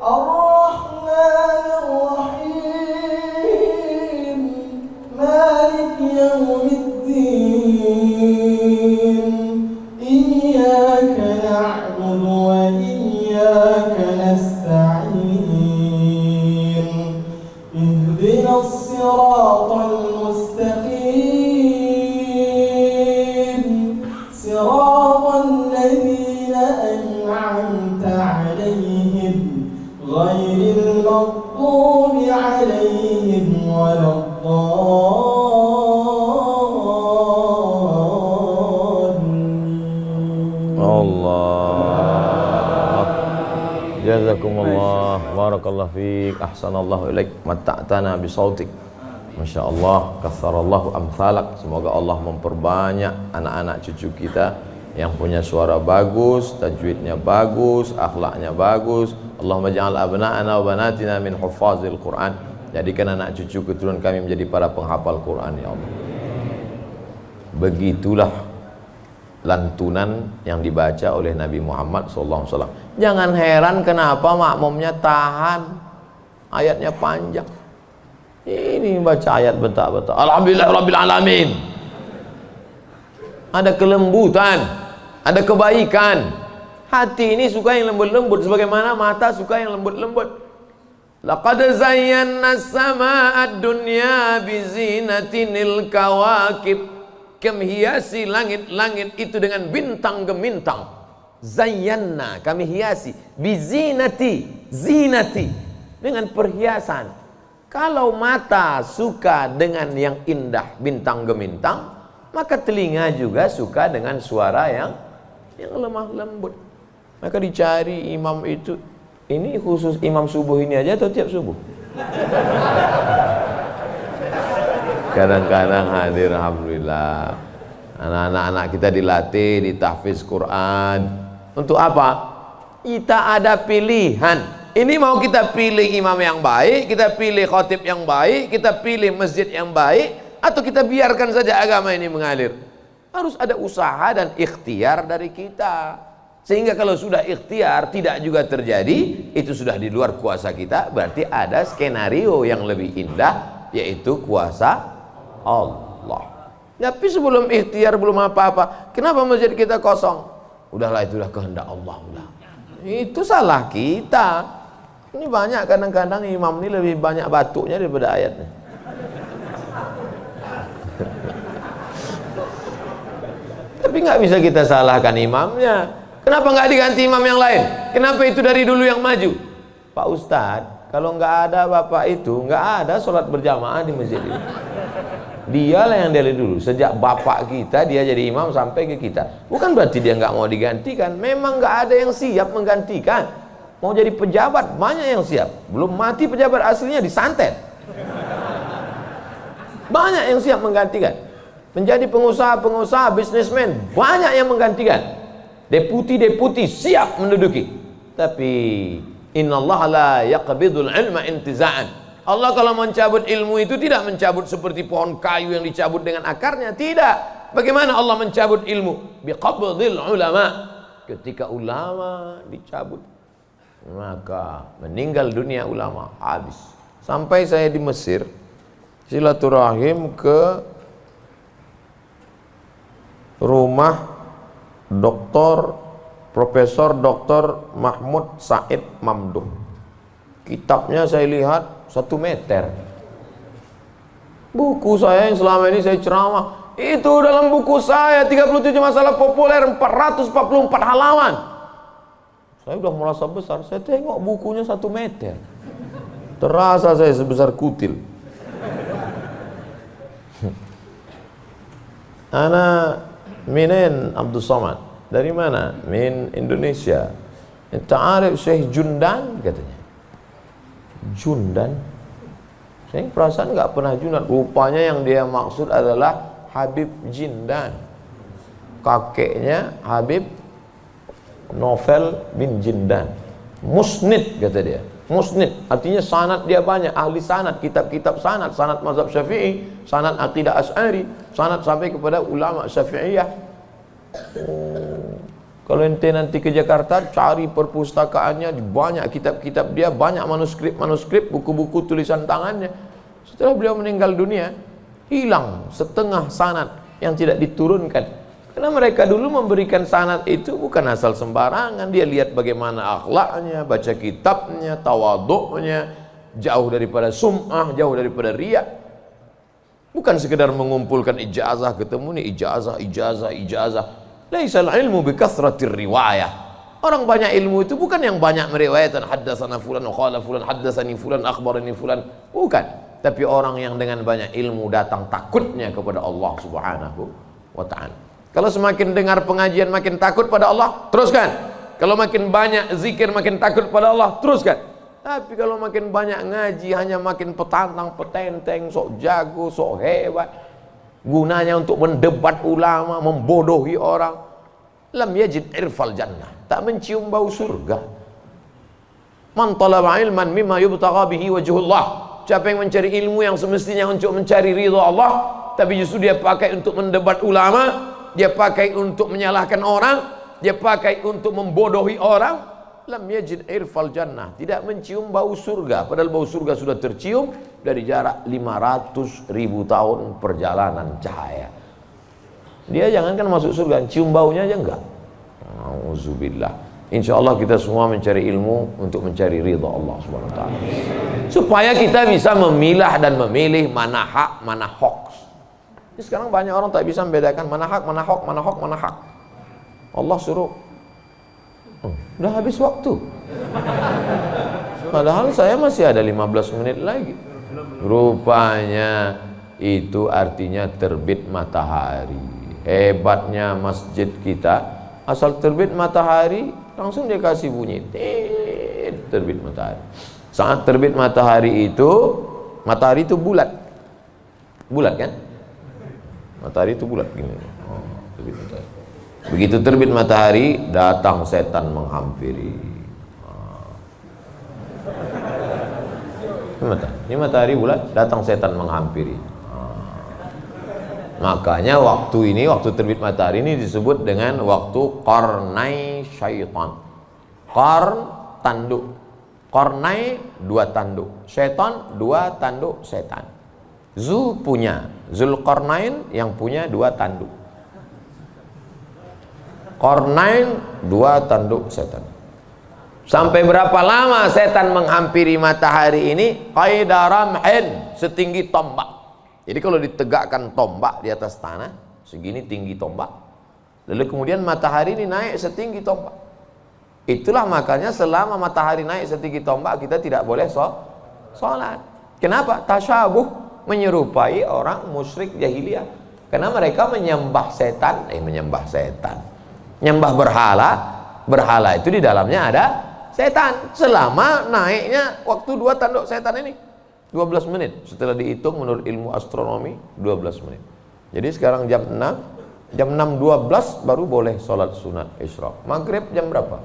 الرحمن الرحيم. مالك يوم الدين. إياك نعبد وإياك نستعين. اهدنا الصراط المستقيم. صراط الذين أنعمت عليهم غير المغضوب عليهم ولا الضالين. Allah. Jazakumullah, barakallahu fiik, ahsanallahu ilaik, matta'tana bisautik. Masya Allah, katharallahu amthalak. Semoga Allah memperbanyak anak-anak cucu kita yang punya suara bagus, tajwidnya bagus, akhlaknya bagus. Allahumma ja'al abna'ana wa banatina min huffazil Quran. Jadikan anak cucu keturunan kami menjadi para penghafal Quran ya Allah. Begitulah lantunan yang dibaca oleh Nabi Muhammad SAW. Jangan heran kenapa makmumnya tahan, ayatnya panjang. Ini baca ayat bentak-bentak. Alhamdulillah Rabbil Alamin. Ada kelembutan, ada kebaikan. Hati ini suka yang lembut-lembut, sebagaimana mata suka yang lembut-lembut. Laqad zayyana as-samaa'a ad-dunya bizinatinil kawakib. Kami hiasi langit-langit itu dengan bintang gemintang. Zayyana, kami hiasi, bizinati, zinati, dengan perhiasan. Kalau mata suka dengan yang indah bintang gemintang, maka telinga juga suka dengan suara yang lemah lembut. Maka dicari imam itu, ini khusus imam subuh ini aja atau tiap subuh? Kadang-kadang hadir, alhamdulillah. Anak-anak kita dilatih di tahfiz Quran. Untuk apa? Kita ada pilihan. Ini mau kita pilih imam yang baik, kita pilih khotib yang baik, kita pilih masjid yang baik, atau kita biarkan saja agama ini mengalir. Harus ada usaha dan ikhtiar dari kita. Sehingga kalau sudah ikhtiar tidak juga terjadi, itu sudah di luar kuasa kita. Berarti ada skenario yang lebih indah, yaitu kuasa Allah. Tapi sebelum ikhtiar, belum apa-apa, kenapa masjid kita kosong? Udahlah, itulah kehendak Allah. Udah. Itu salah kita. Ini banyak kadang-kadang imam ini lebih banyak batuknya daripada ayatnya. Tapi nggak bisa kita salahkan imamnya. Kenapa nggak diganti imam yang lain? Kenapa itu dari dulu yang maju? Pak Ustadz, kalau nggak ada bapak itu, nggak ada sholat berjamaah di masjid ini. Dialah yang dari dulu, sejak bapak kita dia jadi imam sampai ke kita. Bukan berarti dia nggak mau digantikan, memang nggak ada yang siap menggantikan. Mau jadi pejabat banyak yang siap, belum mati pejabat aslinya disantet. Banyak yang siap menggantikan. Menjadi pengusaha-pengusaha, bisnismen banyak yang menggantikan. Deputi-deputi siap menduduki. Tapi innallaha la yaqbidul ilma intiza'an. Allah kalau mencabut ilmu itu tidak mencabut seperti pohon kayu yang dicabut dengan akarnya, tidak. Bagaimana Allah mencabut ilmu? Biqabdil ulama. Ketika ulama dicabut, maka meninggal dunia ulama, habis. Sampai saya di Mesir silaturahim ke rumah Profesor Dr. Mahmud Said Mamduh. Kitabnya saya lihat 1 meter. Buku saya yang selama ini saya ceramah, itu dalam buku saya 37 masalah populer 444 halaman. Saya udah merasa besar, saya tengok bukunya 1 meter. Terasa saya sebesar kutil. Ana minen Abdul Somad. Dari mana? Min Indonesia. Ta'arif Syekh Jundan katanya. Jundan. Saya perasaan nggak pernah Jundan. Rupanya yang dia maksud adalah Habib Jindan. Kakeknya Habib Novel bin Jindan. Musnid kata dia. Musnid artinya sanad dia banyak, ahli sanad, kitab-kitab sanad, sanad mazhab Syafi'i, sanad akidah Asy'ari, sanad sampai kepada ulama Syafi'iyah. Kalau ente nanti ke Jakarta cari perpustakaannya, banyak kitab-kitab dia, banyak manuskrip, buku-buku tulisan tangannya. Setelah beliau meninggal dunia, hilang setengah sanad yang tidak diturunkan. Karena mereka dulu memberikan sanad itu bukan asal sembarangan. Dia lihat bagaimana akhlaknya, baca kitabnya, tawaduknya, jauh daripada sum'ah, jauh daripada riya. Bukan sekedar mengumpulkan ijazah, ketemu nih ijazah. Laisal ilmu bikathratir riwayah. Orang banyak ilmu itu bukan yang banyak meriwayatkan haddatsana fulan wa qala fulan haddatsani fulan akhbarani fulan, bukan. Tapi orang yang dengan banyak ilmu datang takutnya kepada Allah Subhanahu wa taala. Kalau semakin dengar pengajian makin takut pada Allah, teruskan. Kalau makin banyak zikir makin takut pada Allah, teruskan. Tapi kalau makin banyak ngaji hanya makin petantang petenteng, sok jago, sok hebat, gunanya untuk mendebat ulama, membodohi orang. Lam yajid irfal jannah, tak mencium bau surga. Man talaba ilman mimma yubtagha bihi wajhullah. Siapa yang mencari ilmu yang semestinya untuk mencari ridha Allah, tapi justru dia pakai untuk mendebat ulama, dia pakai untuk menyalahkan orang, dia pakai untuk membodohi orang, lam yajid irfal jannah, tidak mencium bau surga. Padahal bau surga sudah tercium dari jarak 500.000 tahun perjalanan cahaya. Dia jangankan masuk surga, cium baunya aja enggak. Auzubillah. Insyaallah kita semua mencari ilmu untuk mencari ridha Allah Subhanahu wa taala. Supaya kita bisa memilah dan memilih mana hak, mana hoax. Sekarang banyak orang tak bisa membedakan mana hak, mana hoax, mana hak. Allah suruh Udah habis waktu. Padahal saya masih ada 15 menit lagi. Rupanya itu artinya terbit matahari. Hebatnya masjid kita, asal terbit matahari langsung dia kasih bunyi, terbit matahari. Saat terbit matahari itu bulat. Bulat kan? Matahari itu bulat gini. Terbit matahari. Begitu terbit matahari, datang setan menghampiri. Ini matahari bulat, datang setan menghampiri. Makanya waktu terbit matahari ini disebut dengan waktu qarnai syaitan. Qarn, tanduk. Qarnai, 2 tanduk. Syaitan, 2 tanduk setan. Zulqarnain yang punya 2 tanduk. Qarnain, 2 tanduk setan. Sampai berapa lama setan menghampiri matahari ini? Qaida ramhin, setinggi tombak. Jadi kalau ditegakkan tombak di atas tanah, segini tinggi tombak. Lalu kemudian matahari ini naik setinggi tombak. Itulah makanya selama matahari naik setinggi tombak, kita tidak boleh sholat. Kenapa? Tasyabuh, menyerupai orang musyrik jahiliyah. Karena mereka menyembah setan. Menyembah berhala. Berhala itu di dalamnya ada setan. Selama naiknya waktu 2 tanduk setan ini 12 menit. Setelah dihitung menurut ilmu astronomi 12 menit. Jadi sekarang jam 6, jam 6.12 baru boleh sholat sunat isyraq. Maghrib jam berapa?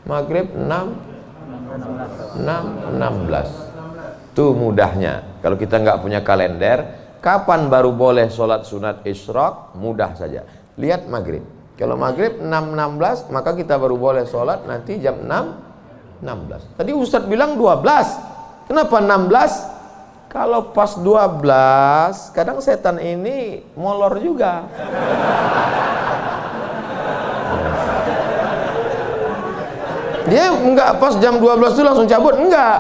Maghrib 6.16. Tuh mudahnya. Kalau kita nggak punya kalender, kapan baru boleh sholat sunat isyraq? Mudah saja. Lihat maghrib. Kalau maghrib 6.16, maka kita baru boleh sholat nanti jam 6.16. Tadi Ustadz bilang 12. Kenapa 16? Kalau pas 12, kadang setan ini molor juga. Dia enggak pas jam 12 itu langsung cabut, enggak.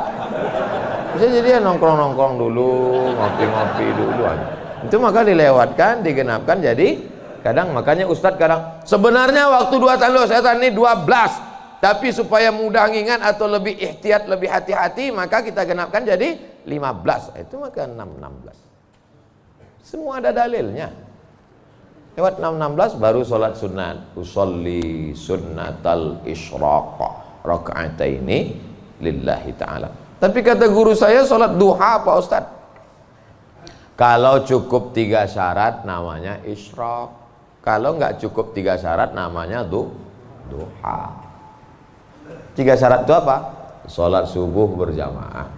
Bisa jadi dia nongkrong-nongkrong dulu, ngopi-ngopi dulu aja. Itu maka dilewatkan, digenapkan, jadi kadang makanya Ustadz kadang sebenarnya waktu 2 tanduk setan ini 12. Tapi supaya mudah ngingat atau lebih ihtiyat, lebih hati-hati, maka kita genapkan jadi 15. Itu maka 6.16. Semua ada dalilnya. Lewat 6.16 baru sholat sunat. Usolli sunnatal isyraq raka'ataini lillahi ta'ala. Tapi kata guru saya sholat duha Pak Ustadz. Kalau cukup 3 syarat namanya isyraq. Kalau nggak cukup 3 syarat namanya duha. 3 syarat itu apa? Sholat subuh berjamaah.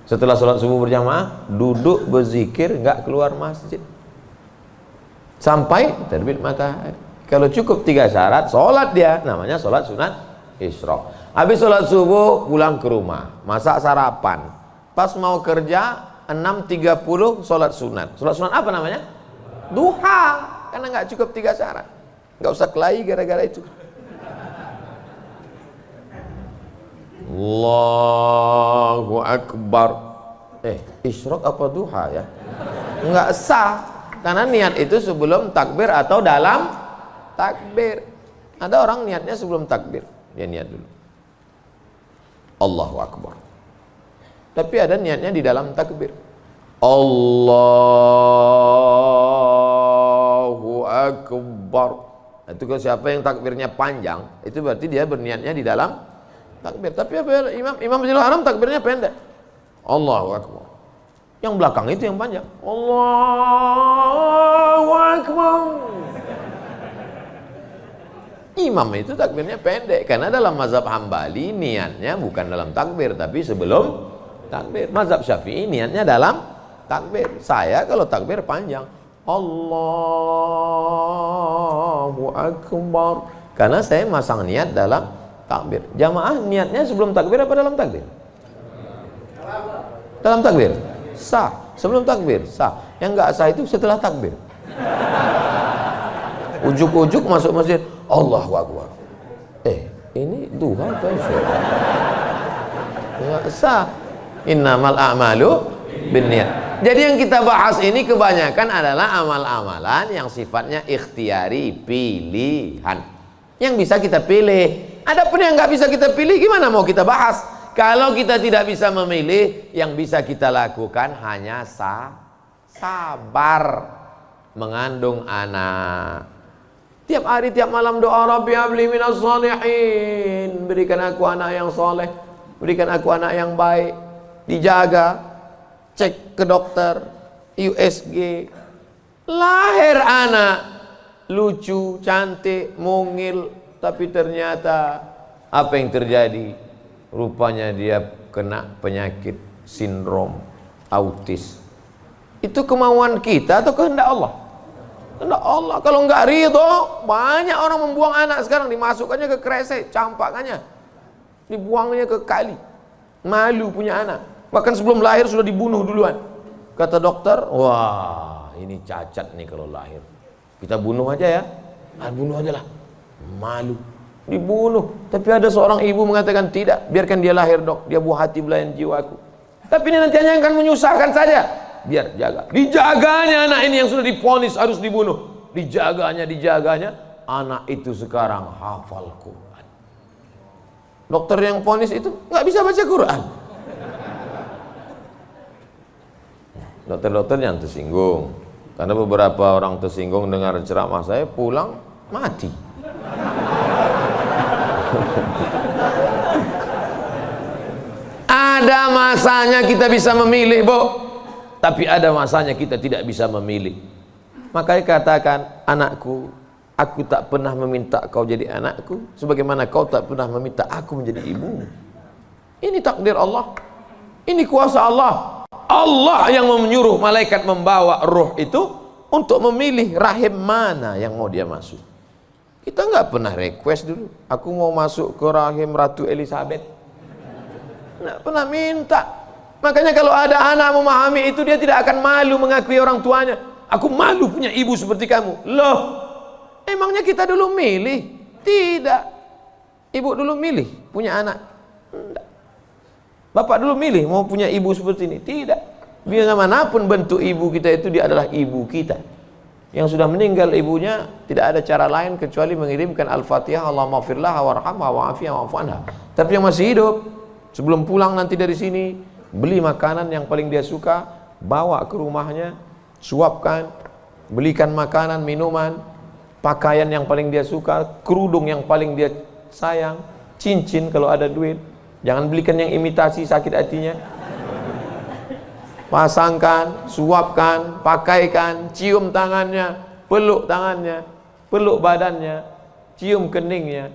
Setelah sholat subuh berjamaah, duduk berzikir, nggak keluar masjid sampai terbit matahari. Kalau cukup 3 syarat, sholat dia, namanya sholat sunat isyraq. Habis sholat subuh, pulang ke rumah, masak sarapan. Pas mau kerja, 6.30 sholat sunat. Sholat sunat apa namanya? Duha. Karena nggak cukup 3 syarat. Nggak usah kelahi gara-gara itu. Allahu Akbar. Isyraq apa duha ya? Enggak sah. Karena niat itu sebelum takbir atau dalam takbir. Ada orang niatnya sebelum takbir. Dia niat dulu Allahu Akbar. Tapi ada niatnya di dalam takbir. Allahu Akbar. Itu kalau siapa yang takbirnya panjang, itu berarti dia berniatnya di dalam takbir. Tapi apa Imam Masjidil Haram takbirnya pendek. Allahu Akbar. Yang belakang itu yang panjang. Allahu Akbar. Imam itu takbirnya pendek karena dalam mazhab Hambali niatnya bukan dalam takbir tapi sebelum takbir. Mazhab Syafi'i niatnya dalam takbir. Saya kalau takbir panjang. Allahu Akbar. Karena saya masang niat dalam takbir. Jamaah niatnya sebelum takbir apa dalam takbir? Dalam takbir. Sah. Sebelum takbir sah. Yang enggak sah itu setelah takbir. Ujuk-ujuk masuk masjid, Allahu Akbar. Ini duha atau syurga? Enggak sah. Innamal a'malu binniyat. Jadi yang kita bahas ini kebanyakan adalah amal-amalan yang sifatnya ikhtiari, pilihan. Yang bisa kita pilih. Adapun yang nggak bisa kita pilih, gimana mau kita bahas? Kalau kita tidak bisa memilih, yang bisa kita lakukan hanya sabar mengandung anak. Tiap hari, tiap malam doa, Rabbi habli minas shalihin, berikan aku anak yang soleh, berikan aku anak yang baik. Dijaga, cek ke dokter, USG, lahir anak lucu, cantik, mungil, tapi ternyata apa yang terjadi? Rupanya dia kena penyakit sindrom autis. Itu kemauan kita atau kehendak Allah? Kehendak Allah. Kalau nggak ridho, banyak orang membuang anak sekarang, dimasukkannya ke kresek, campakannya, dibuangnya ke kali. Malu punya anak. Bahkan sebelum lahir sudah dibunuh duluan. Kata dokter, wah ini cacat nih kalau lahir. Kita bunuh aja ya. Bunuh aja lah. Malu. Dibunuh. Tapi ada seorang ibu mengatakan, tidak, biarkan dia lahir dok. Dia buah hati belayan jiwaku. Tapi ini nanti hanya akan menyusahkan saja. Biar jaga. Dijaganya anak ini yang sudah divonis harus dibunuh. Dijaganya. Anak itu sekarang hafal Quran. Dokter yang vonis itu nggak bisa baca Quran. Dokter-dokter yang tersinggung. Karena beberapa orang tersinggung dengar ceramah saya, pulang mati. Ada masanya kita bisa memilih, Bu. Tapi ada masanya kita tidak bisa memilih. Makanya katakan, anakku, aku tak pernah meminta kau jadi anakku, sebagaimana kau tak pernah meminta aku menjadi ibumu. Ini takdir Allah. Ini kuasa Allah. Allah yang menyuruh malaikat membawa ruh itu untuk memilih rahim mana yang mau dia masuk. Kita nggak pernah request dulu, aku mau masuk ke rahim Ratu Elizabeth. Nggak pernah minta. Makanya kalau ada anak memahami itu, dia tidak akan malu mengakui orang tuanya. Aku malu punya ibu seperti kamu. Loh, emangnya kita dulu milih? Tidak. Ibu dulu milih punya anak? Tidak. Bapak dulu milih mau punya ibu seperti ini? Tidak. Bagaimanapun bentuk ibu kita itu, dia adalah ibu kita. Yang sudah meninggal ibunya, tidak ada cara lain kecuali mengirimkan Al-Fatihah, Allahumma firlaha warhamha wa'afiyah wa'fu anha. Tapi yang masih hidup, sebelum pulang nanti dari sini, beli makanan yang paling dia suka, bawa ke rumahnya, suapkan, belikan makanan, minuman, pakaian yang paling dia suka, kerudung yang paling dia sayang, cincin kalau ada duit. Jangan belikan yang imitasi, sakit hatinya. Pasangkan, suapkan, pakaikan, cium tangannya, peluk tangannya, peluk badannya, cium keningnya.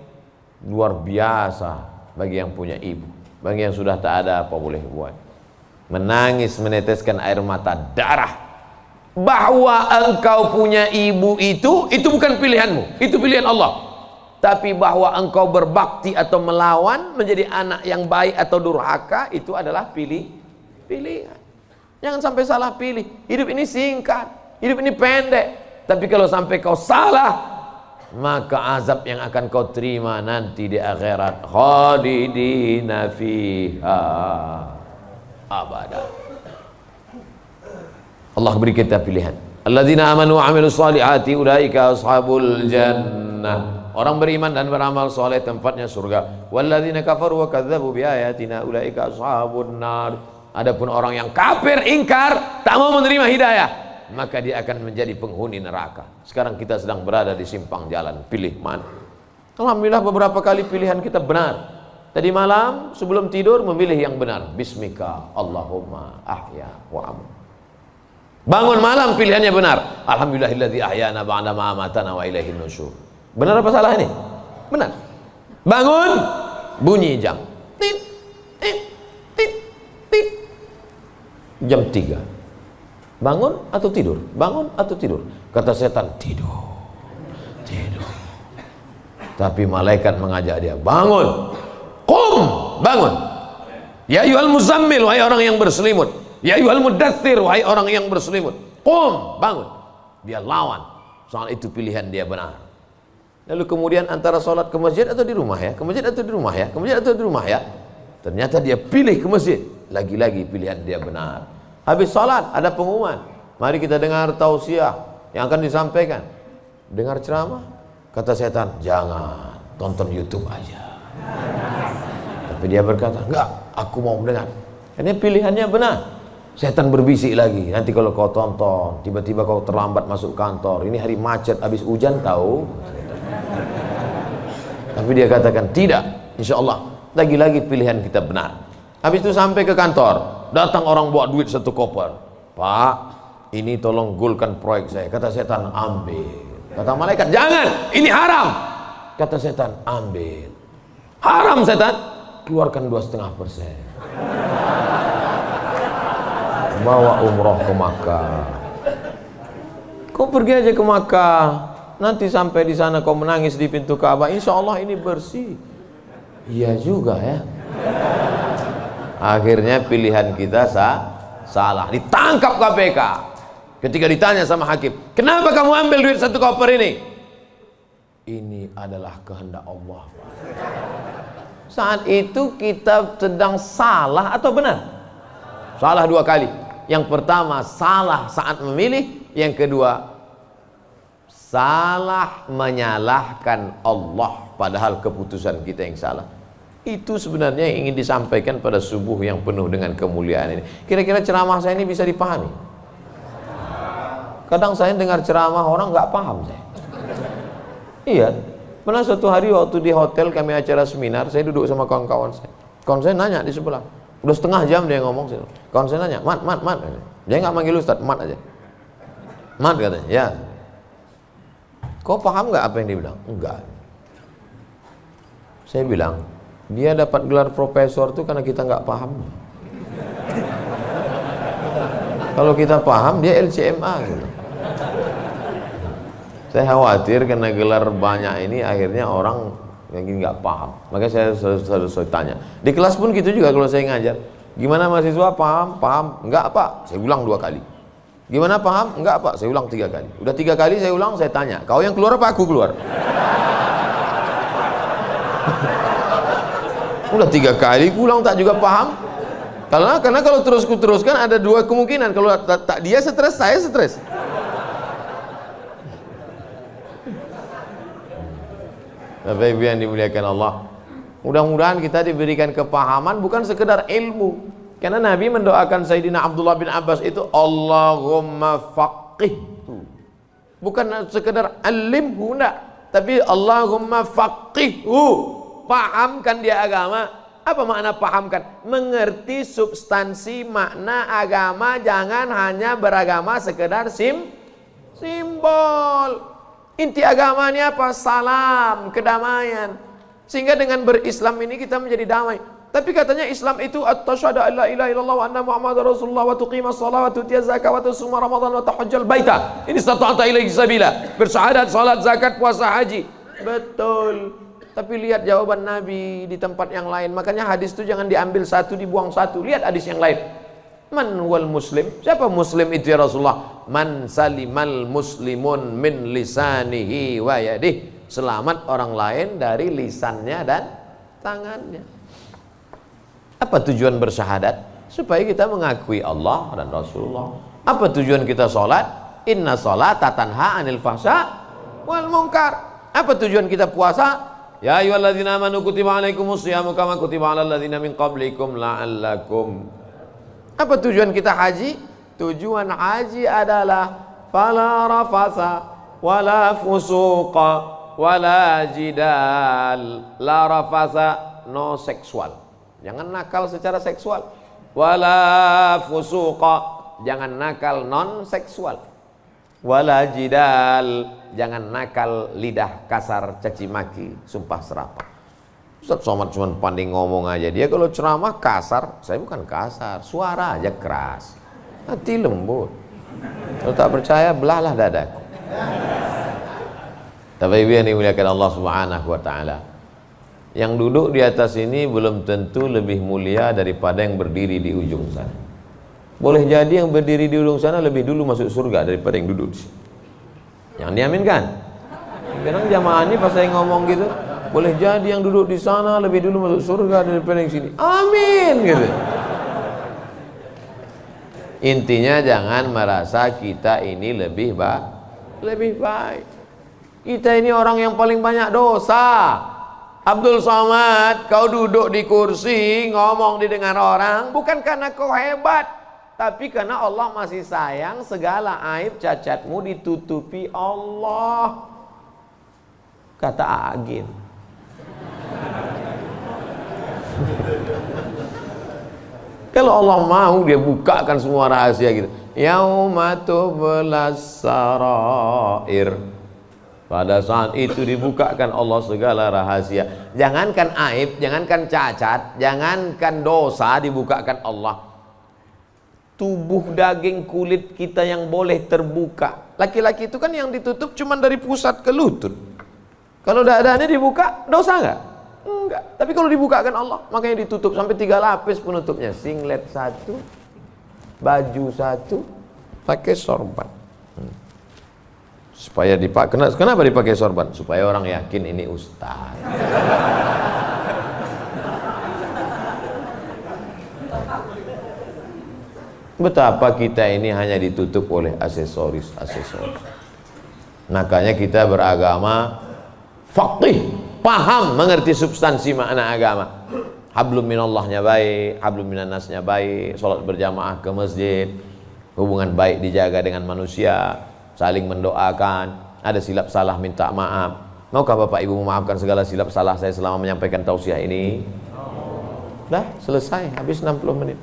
Luar biasa bagi yang punya ibu. Bagi yang sudah tak ada, apa boleh buat? Menangis, meneteskan air mata darah. Bahwa engkau punya ibu itu bukan pilihanmu, itu pilihan Allah. Tapi bahwa engkau berbakti atau melawan, menjadi anak yang baik atau durhaka, itu adalah pilihan. Jangan sampai salah pilih. Hidup ini singkat, hidup ini pendek. Tapi kalau sampai kau salah, maka azab yang akan kau terima nanti di akhirat, khalidina fiha abada. Allah beri kita pilihan. Alladzina amanu wa amilus salihati ulaika ashabul jannah. Orang beriman dan beramal soleh tempatnya surga. Walladzina kafaru wa kadzdzabu biayatina ulaika ashabun nar. Adapun orang yang kafir, ingkar, tak mau menerima hidayah, maka dia akan menjadi penghuni neraka. Sekarang kita sedang berada di simpang jalan, pilih mana? Alhamdulillah beberapa kali pilihan kita benar. Tadi malam sebelum tidur memilih yang benar. Bismika Allahumma ahya wa amut. Bangun malam pilihannya benar. Alhamdulillahilladzi ahyana ba'da ma amatana wa ilaihin nusyur. Benar apa salah ini? Benar. Bangun, bunyi jam. Tit, tit, tit, tit. Jam 3. Bangun atau tidur? Bangun atau tidur? Kata setan, tidur. Tidur. Tapi malaikat mengajak dia, bangun. Qum, bangun. Ya ayyuhal muzammil, wahai orang yang berselimut. Ya ayyuhal mudaththir, wahai orang yang berselimut. Qum, bangun. Dia lawan. Soal itu pilihan dia benar. Lalu kemudian antara sholat ke masjid atau di rumah ya, ke masjid atau di rumah ya, ke masjid atau di rumah ya. Ternyata dia pilih ke masjid. Lagi-lagi pilihan dia benar. Habis sholat ada pengumuman. Mari kita dengar tausiah yang akan disampaikan. Dengar ceramah. Kata setan, jangan, tonton YouTube aja. Tapi dia berkata, enggak, aku mau mendengar. Ini pilihannya benar. Setan berbisik lagi, nanti kalau kau tonton, tiba-tiba kau terlambat masuk kantor, ini hari macet, habis hujan tahu. Tapi dia katakan, tidak, insya Allah, lagi-lagi pilihan kita benar. Habis itu sampai ke kantor, datang orang bawa duit 1 koper. Pak, ini tolong gulkan proyek saya. Kata setan, ambil. Kata malaikat, jangan, ini haram. Kata setan, ambil. Haram setan, keluarkan 2,5%. Bawa umroh ke Makkah. Kau pergi aja ke Makkah, nanti sampai di sana kau menangis di pintu Ka'bah, insya Allah ini bersih. Iya juga ya. Akhirnya pilihan kita salah, ditangkap KPK. Ketika ditanya sama hakim, kenapa kamu ambil duit 1 koper ini? Ini adalah kehendak Allah. Saat itu kita sedang salah atau benar? Salah 2 kali. Yang pertama salah saat memilih, yang kedua salah menyalahkan Allah padahal keputusan kita yang salah. Itu sebenarnya yang ingin disampaikan pada subuh yang penuh dengan kemuliaan ini. Kira-kira ceramah saya ini bisa dipahami? Kadang saya dengar ceramah orang nggak paham saya. Iya, pernah suatu hari waktu di hotel kami acara seminar, saya duduk sama kawan-kawan saya. Kawan saya nanya di sebelah, udah setengah jam dia ngomong. Kawan saya nanya, mat. Dia nggak manggil Ustadz, mat aja. Mat katanya, ya. Kau paham nggak apa yang dia bilang? Enggak. Saya bilang, dia dapat gelar profesor tuh karena kita nggak paham. Kalau kita paham, dia LCMA gitu. Saya khawatir karena gelar banyak ini akhirnya orang yang nggak paham. Makanya saya selalu tanya. Di kelas pun gitu juga kalau saya ngajar. Gimana mahasiswa, paham? Paham? Enggak Pak, saya ulang 2 kali. Gimana paham? Enggak Pak, saya ulang 3 kali. Udah 3 kali saya ulang, saya tanya, kau yang keluar apa aku keluar? Udah 3 kali ulang tak juga paham. Karena kalau teruskan ada 2 kemungkinan. Kalau tak dia stres, saya stres. Bapak Ibu yang dimuliakan Allah, mudah-mudahan kita diberikan kepahaman, bukan sekedar ilmu. Karena Nabi mendoakan Sayyidina Abdullah bin Abbas itu, Allahumma faqihhu, bukan sekedar alimhu, enggak, tapi Allahumma faqihhu, pahamkan dia agama. Apa makna pahamkan? Mengerti substansi makna agama, jangan hanya beragama sekedar simbol. Inti agama ini apa? Salam, kedamaian. Sehingga dengan berislam ini kita menjadi damai. Tapi katanya Islam itu at-tasyhadu an la ilaha illallah wa anna muhammadar rasulullah wa tuqimas shalah wa tutiyaz zakah wa tasuma ramadan wa tahajjal baita. Ini stata'ta ilaihi sabila. Bersyahadat, salat, zakat, puasa, haji. Betul. Tapi lihat jawaban Nabi di tempat yang lain. Makanya hadis itu jangan diambil satu, dibuang satu. Lihat hadis yang lain. Man wal muslim? Siapa muslim itu ya Rasulullah? Man salimal muslimun min lisanihi wa yadih. Selamat orang lain dari lisannya dan tangannya. Apa tujuan bersyahadat? Supaya kita mengakui Allah dan Rasulullah. Apa tujuan kita sholat? Inna sholata tanha anil fahsya wal munkar. Apa tujuan kita puasa? Ya ayyuhalladzina amanu kutiba alaikumus syiyamu kama kutiba alal ladzina min qablikum la'allakum. Apa tujuan kita haji? Tujuan haji adalah fala rafasa wala fusuqa wala jidal. La rafasa, no seksual, jangan nakal secara seksual. Wala fusuqa, jangan nakal non seksual. Wala jidal, jangan nakal lidah kasar, caci maki, sumpah serapah. Ustaz Somad cuma pandai ngomong aja. Dia kalau ceramah kasar, saya bukan kasar, suara aja keras, hati lembut. Kalau tak percaya, belahlah dadaku. Tapi ibu yang dimuliakan Allah Subhanahu wa ta'ala, yang duduk di atas ini belum tentu lebih mulia daripada yang berdiri di ujung sana. Boleh jadi yang berdiri di ujung sana lebih dulu masuk surga daripada yang duduk di sini. Yang diaminkan. Kadang jamaah ini pas saya ngomong gitu, boleh jadi yang duduk di sana lebih dulu masuk surga daripada yang sini. Amin gitu. Intinya jangan merasa kita ini lebih baik. Kita ini orang yang paling banyak dosa. Abdul Somad, kau duduk di kursi, ngomong didengar orang, bukan karena kau hebat, tapi karena Allah masih sayang, segala aib cacatmu ditutupi Allah. Kata Agin. Kalau Allah mau, dia bukakan semua rahasia gitu. Yauma tublas sarair. Pada saat itu dibukakan Allah segala rahasia. Jangankan aib, jangankan cacat, jangankan dosa, dibukakan Allah. Tubuh daging kulit kita yang boleh terbuka. Laki-laki itu kan yang ditutup cuma dari pusat ke lutut. Kalau dadanya dibuka, dosa nggak? Enggak. Tapi kalau dibukakan Allah, makanya ditutup sampai 3 lapis penutupnya. Singlet 1, baju 1, pakai sorban. Supaya dipakai. Kenapa dipakai sorban? Supaya orang yakin ini ustaz. Betapa kita ini hanya ditutup oleh aksesoris. Makanya kita beragama faqih, paham, mengerti substansi makna agama. Hablum minallahnya baik, hablum minannasnya baik, sholat berjamaah ke masjid, hubungan baik dijaga dengan manusia, saling mendoakan, ada silap salah minta maaf. Maukah Bapak Ibu memaafkan segala silap salah saya selama menyampaikan tausiah ini? Dah selesai, habis 60 menit.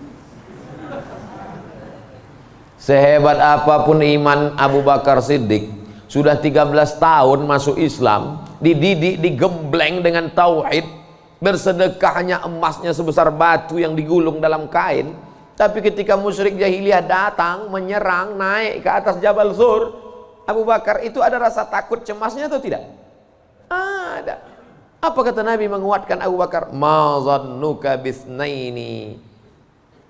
Sehebat apapun iman Abu Bakar Siddiq, sudah 13 tahun masuk Islam, dididik, digembleng dengan tauhid, bersedekahnya emasnya sebesar batu yang digulung dalam kain. Tapi ketika musyrik jahiliyah datang menyerang, naik ke atas Jabal Zur, Abu Bakar itu ada rasa takut cemasnya atau tidak? Ada. Apa kata Nabi menguatkan Abu Bakar? Ma zannuka bisnaini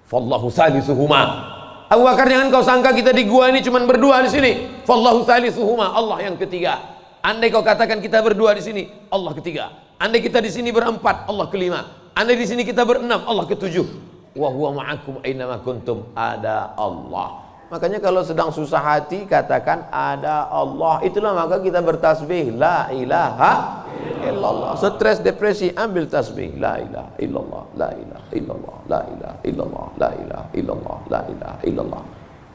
fallahu salisuhuma. Abu Bakar, jangan kau sangka kita di gua ini cuma berdua di sini. Fallahu salisuhuma, Allah yang ketiga. Andai kau katakan kita berdua di sini, Allah ketiga. Andai kita di sini berempat, Allah kelima. Andai di sini kita berenam, Allah ketujuh. Wa huwa ma'akum ainama kuntum, ada Allah. Makanya kalau sedang susah hati katakan ada Allah. Itulah maka kita bertasbih la ilaha illallah. Stres, depresi, ambil tasbih la ilaha illallah, la ilaha illallah, la ilaha illallah, la ilaha illallah, la ilaha illallah.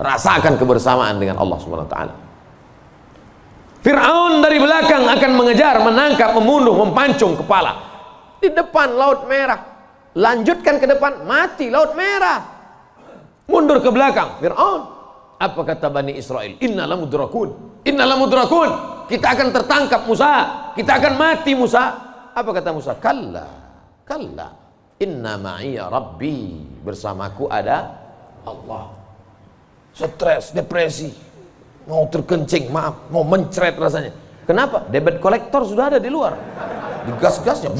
Rasakan kebersamaan dengan Allah Subhanahu wa taala. Fir'aun dari belakang akan mengejar, menangkap, membunuh, mempancung kepala. Di depan Laut Merah. Lanjutkan ke depan, mati Laut Merah. Mundur ke belakang, Fir'aun. Apa kata Bani Israel? Inna lamudrakun. Inna lamudrakun. Kita akan tertangkap Musa. Kita akan mati Musa. Apa kata Musa? Kalla. Kalla. Inna ma'iya Rabbi. Bersamaku ada Allah. Stres, depresi. Mau terkencing, maaf. Mau mencret rasanya. Kenapa? Debit kolektor sudah ada di luar. Digas-gasnya.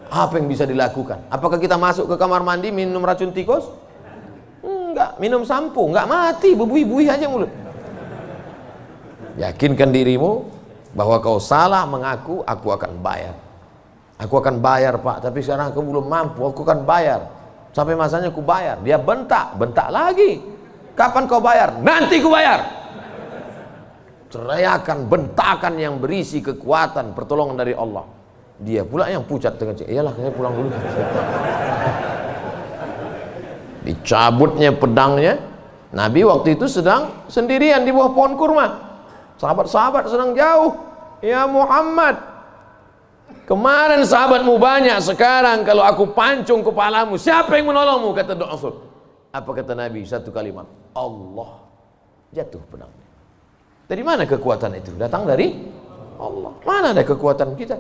Apa yang bisa dilakukan? Apakah kita masuk ke kamar mandi minum racun tikus? Enggak, minum sampo, enggak mati, bebui-bui aja mulut. Yakinkan dirimu bahwa kau salah mengaku, aku akan bayar. Aku akan bayar Pak, tapi sekarang aku belum mampu, aku akan bayar. Sampai masanya aku bayar. Dia bentak, bentak lagi. Kapan kau bayar? Nanti ku bayar. Teriakan, bentakan yang berisi kekuatan, pertolongan dari Allah. Dia pula yang pucat dengan cik. Iyalah, saya pulang dulu. Dicabutnya pedangnya. Nabi waktu itu sedang sendirian di bawah pohon kurma. Sahabat-sahabat sedang jauh. Ya Muhammad, kemarin sahabatmu banyak, sekarang kalau aku pancung kepalamu, siapa yang menolongmu? Kata Rasul. Apa kata Nabi? Satu kalimat, Allah. Jatuh pedangnya. Dari mana kekuatan itu? Datang dari Allah. Mana ada kekuatan kita?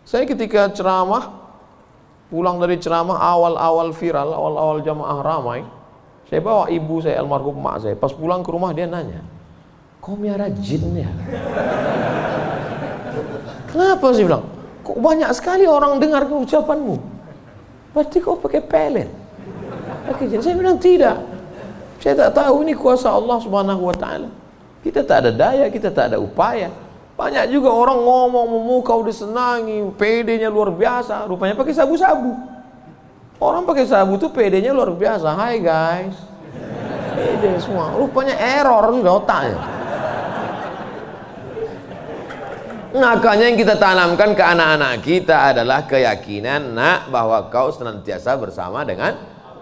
Saya ketika ceramah, pulang dari ceramah awal-awal viral, awal-awal jamaah ramai, saya bawa ibu saya, almarhum mak saya. Pas pulang ke rumah dia nanya, kau miara jin ya? Kenapa sih bilang? Kok banyak sekali orang dengar ucapanmu? Berarti kau pakai pelet? Pakai jin? Saya bilang tidak. Saya tak tahu, ini kuasa Allah Subhanahu wa taala. Kita tak ada daya, kita tak ada upaya. Banyak juga orang ngomong memukau disenangi, PD-nya luar biasa, rupanya pakai sabu-sabu. Orang pakai sabu tuh PD-nya luar biasa. Hai guys, PD semua, rupanya error sudah otaknya. Makanya yang kita tanamkan ke anak-anak kita adalah keyakinan, nak, bahwa kau senantiasa bersama dengan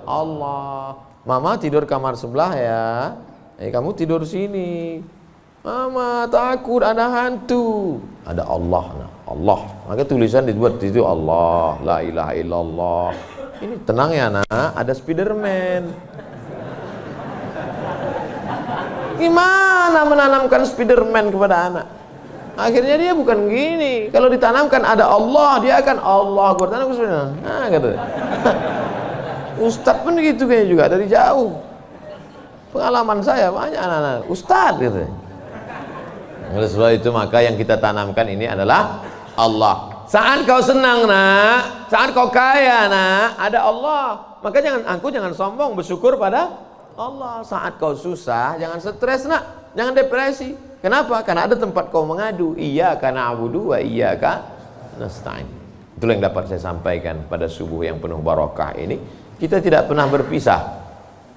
Allah. Mama tidur kamar sebelah ya, kamu tidur sini. Mama takut ada hantu. Ada Allah, nah, Allah. Maka tulisan dibuat di situ Allah, la ilaha illallah. Ini tenang ya nak, ada Spiderman. Gimana menanamkan Spiderman kepada anak? Akhirnya dia bukan gini. Kalau ditanamkan ada Allah, dia akan Allah. Gue tanam Spiderman. Nah, gitu. Ustadz pun gitu kayaknya juga dari jauh. Pengalaman saya banyak anak-anak Ustadz gitu. Oleh sebab itu maka yang kita tanamkan ini adalah Allah. Saat kau senang nak, saat kau kaya nak, ada Allah. Maka jangan sombong, bersyukur pada Allah. Saat kau susah, jangan stres nak, jangan depresi. Kenapa? Karena ada tempat kau mengadu. Iyyaka na'budu wa iyyaka nasta'in. Itulah yang dapat saya sampaikan pada subuh yang penuh barakah ini. Kita tidak pernah berpisah.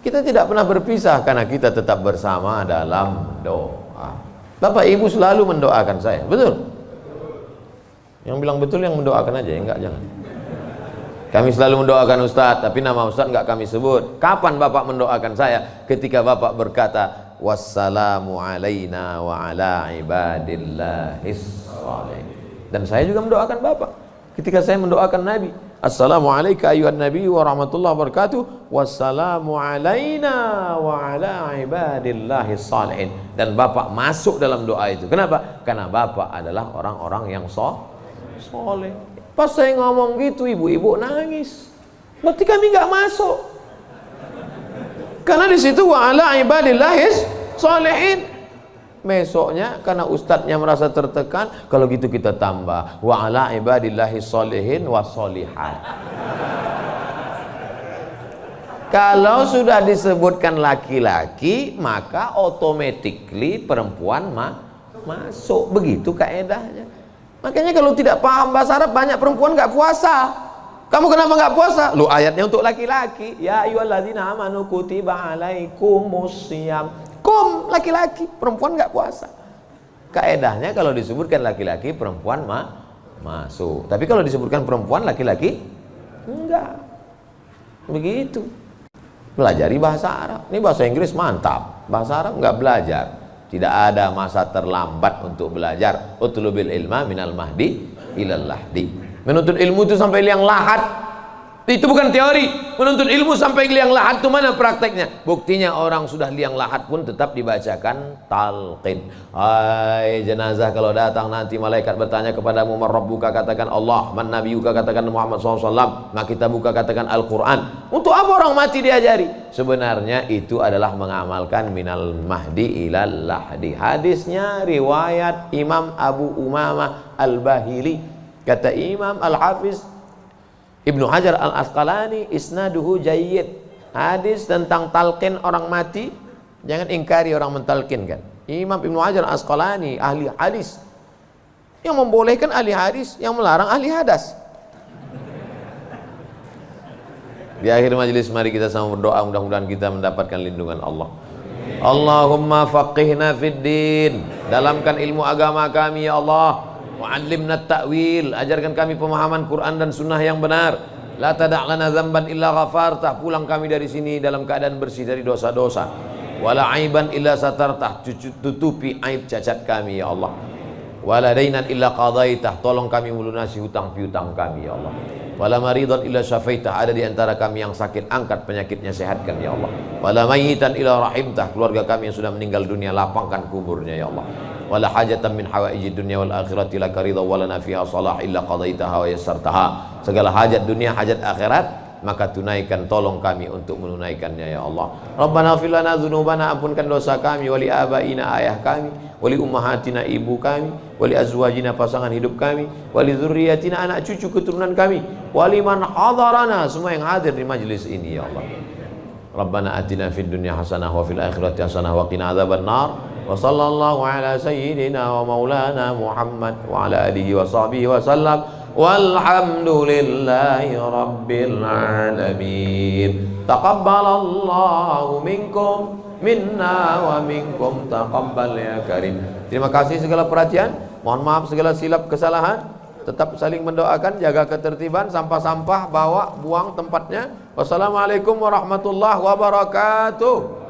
Kita tidak pernah berpisah karena kita tetap bersama dalam doa. Bapak Ibu selalu mendoakan saya, betul? Yang bilang betul yang mendoakan aja, enggak jangan. Kami selalu mendoakan Ustadz, tapi nama Ustadz enggak kami sebut. Kapan Bapak mendoakan saya? Ketika Bapak berkata, wassalamu alaina wa ala ibadillahis shalihin. Dan saya juga mendoakan Bapak. Ketika saya mendoakan Nabi, assalamualaikum ayuhan nabi wa rahmatullahi wabarakatuh, wassalamu alaina wa ala ibadillahis shalihin. Dan Bapak masuk dalam doa itu. Kenapa? Karena Bapak adalah orang-orang yang soleh. Pas saya ngomong gitu, ibu-ibu nangis. Berarti kami nggak masuk. Karena di situ wa ala ibadillahis shalihin. Besoknya karena ustadznya merasa tertekan, kalau gitu kita tambah wa ala ibadillahis shalihin wa sholihat. Kalau sudah disebutkan laki-laki, maka automatically perempuan masuk. Begitu kaedahnya. Makanya kalau tidak paham bahasa Arab, banyak perempuan nggak puasa. Kamu kenapa nggak puasa? Lu ayatnya untuk laki-laki. Ya ayyuhalladzina amanu kutiba alaikumusiyam. Laki-laki, perempuan nggak puasa. Kaedahnya kalau disebutkan laki-laki, perempuan masuk. Tapi kalau disebutkan perempuan, laki-laki enggak. Begitu. Pelajari bahasa Arab. Ini bahasa Inggris mantap. Bahasa Arab nggak belajar. Tidak ada masa terlambat untuk belajar. Utlubil ilma minal mahdi ilal lahdi. Menuntut ilmu itu sampai liang lahat. Itu bukan teori. Menuntut ilmu sampai liang lahat itu mana prakteknya? Buktinya orang sudah liang lahat pun tetap dibacakan talqin. Hai jenazah, kalau datang nanti malaikat bertanya kepadamu, man rabbuka, katakan Allah, man nabiyuka, katakan Muhammad SAW, maka kita buka katakan Al-Quran. Untuk apa orang mati diajari? Sebenarnya itu adalah mengamalkan minal mahdi ilal lahdi. Hadisnya riwayat Imam Abu Umamah Al-Bahili. Kata Imam Al-Hafiz Ibnu Hajar Al-Asqalani, isnaduhu jayyid. Hadis tentang talqin orang mati, jangan ingkari orang mentalkinkan. Imam Ibnu Hajar Al-Asqalani, ahli hadis, yang membolehkan ahli hadis, yang melarang ahli hadas. Di akhir majelis mari kita sama berdoa, mudah-mudahan kita mendapatkan lindungan Allah. Allahumma faqihna fid din, dalamkan ilmu agama kami ya Allah. Wa'allimna ta'wil, ajarkan kami pemahaman Quran dan sunnah yang benar. La tada' lana dzamban illa ghafartah, pulang kami dari sini dalam keadaan bersih dari dosa-dosa. Wala aiban illa satartah, tutupi aib cacat kami ya Allah. Wala dainan illa qadaitah, tolong kami melunasi hutang piutang kami ya Allah. Wala maridan illa syafaitah, ada di antara kami yang sakit, angkat penyakitnya, sehatkan ya Allah. Wala mayyitan illa rahimtah, keluarga kami yang sudah meninggal dunia, lapangkan kuburnya ya Allah. Wala hajatan min hawaijid dunya wal akhirati laka ridha wa lana fiha salah illa qadaitaha wa yassartaha. Segala hajat dunia, hajat akhirat, maka tunaikan, tolong kami untuk menunaikannya ya Allah. Rabbana ighfir lana dzunubana, ampunkan dosa kami, wali abaina, ayah kami, wali ummahatina, ibu kami, wali azwajina, pasangan hidup kami, wali dzurriyyatina, anak cucu keturunan kami, wali man hadarana, semua yang hadir di majlis ini ya Allah. Rabbana atina fid dunya hasanah wa fil akhirati hasanah wa qina adzabannar. Wa sallallahu ala sayyidina wa maulana Muhammad wa ala alihi wa sahbihi wa sallam. Walhamdulillahi rabbil alamin. Taqabbalallahu minkum minna wa minkum taqabbal ya karim. Terima kasih segala perhatian. Mohon maaf segala silap kesalahan. Tetap saling mendoakan, jaga ketertiban, sampah-sampah bawa, buang tempatnya. Wassalamualaikum warahmatullahi wabarakatuh.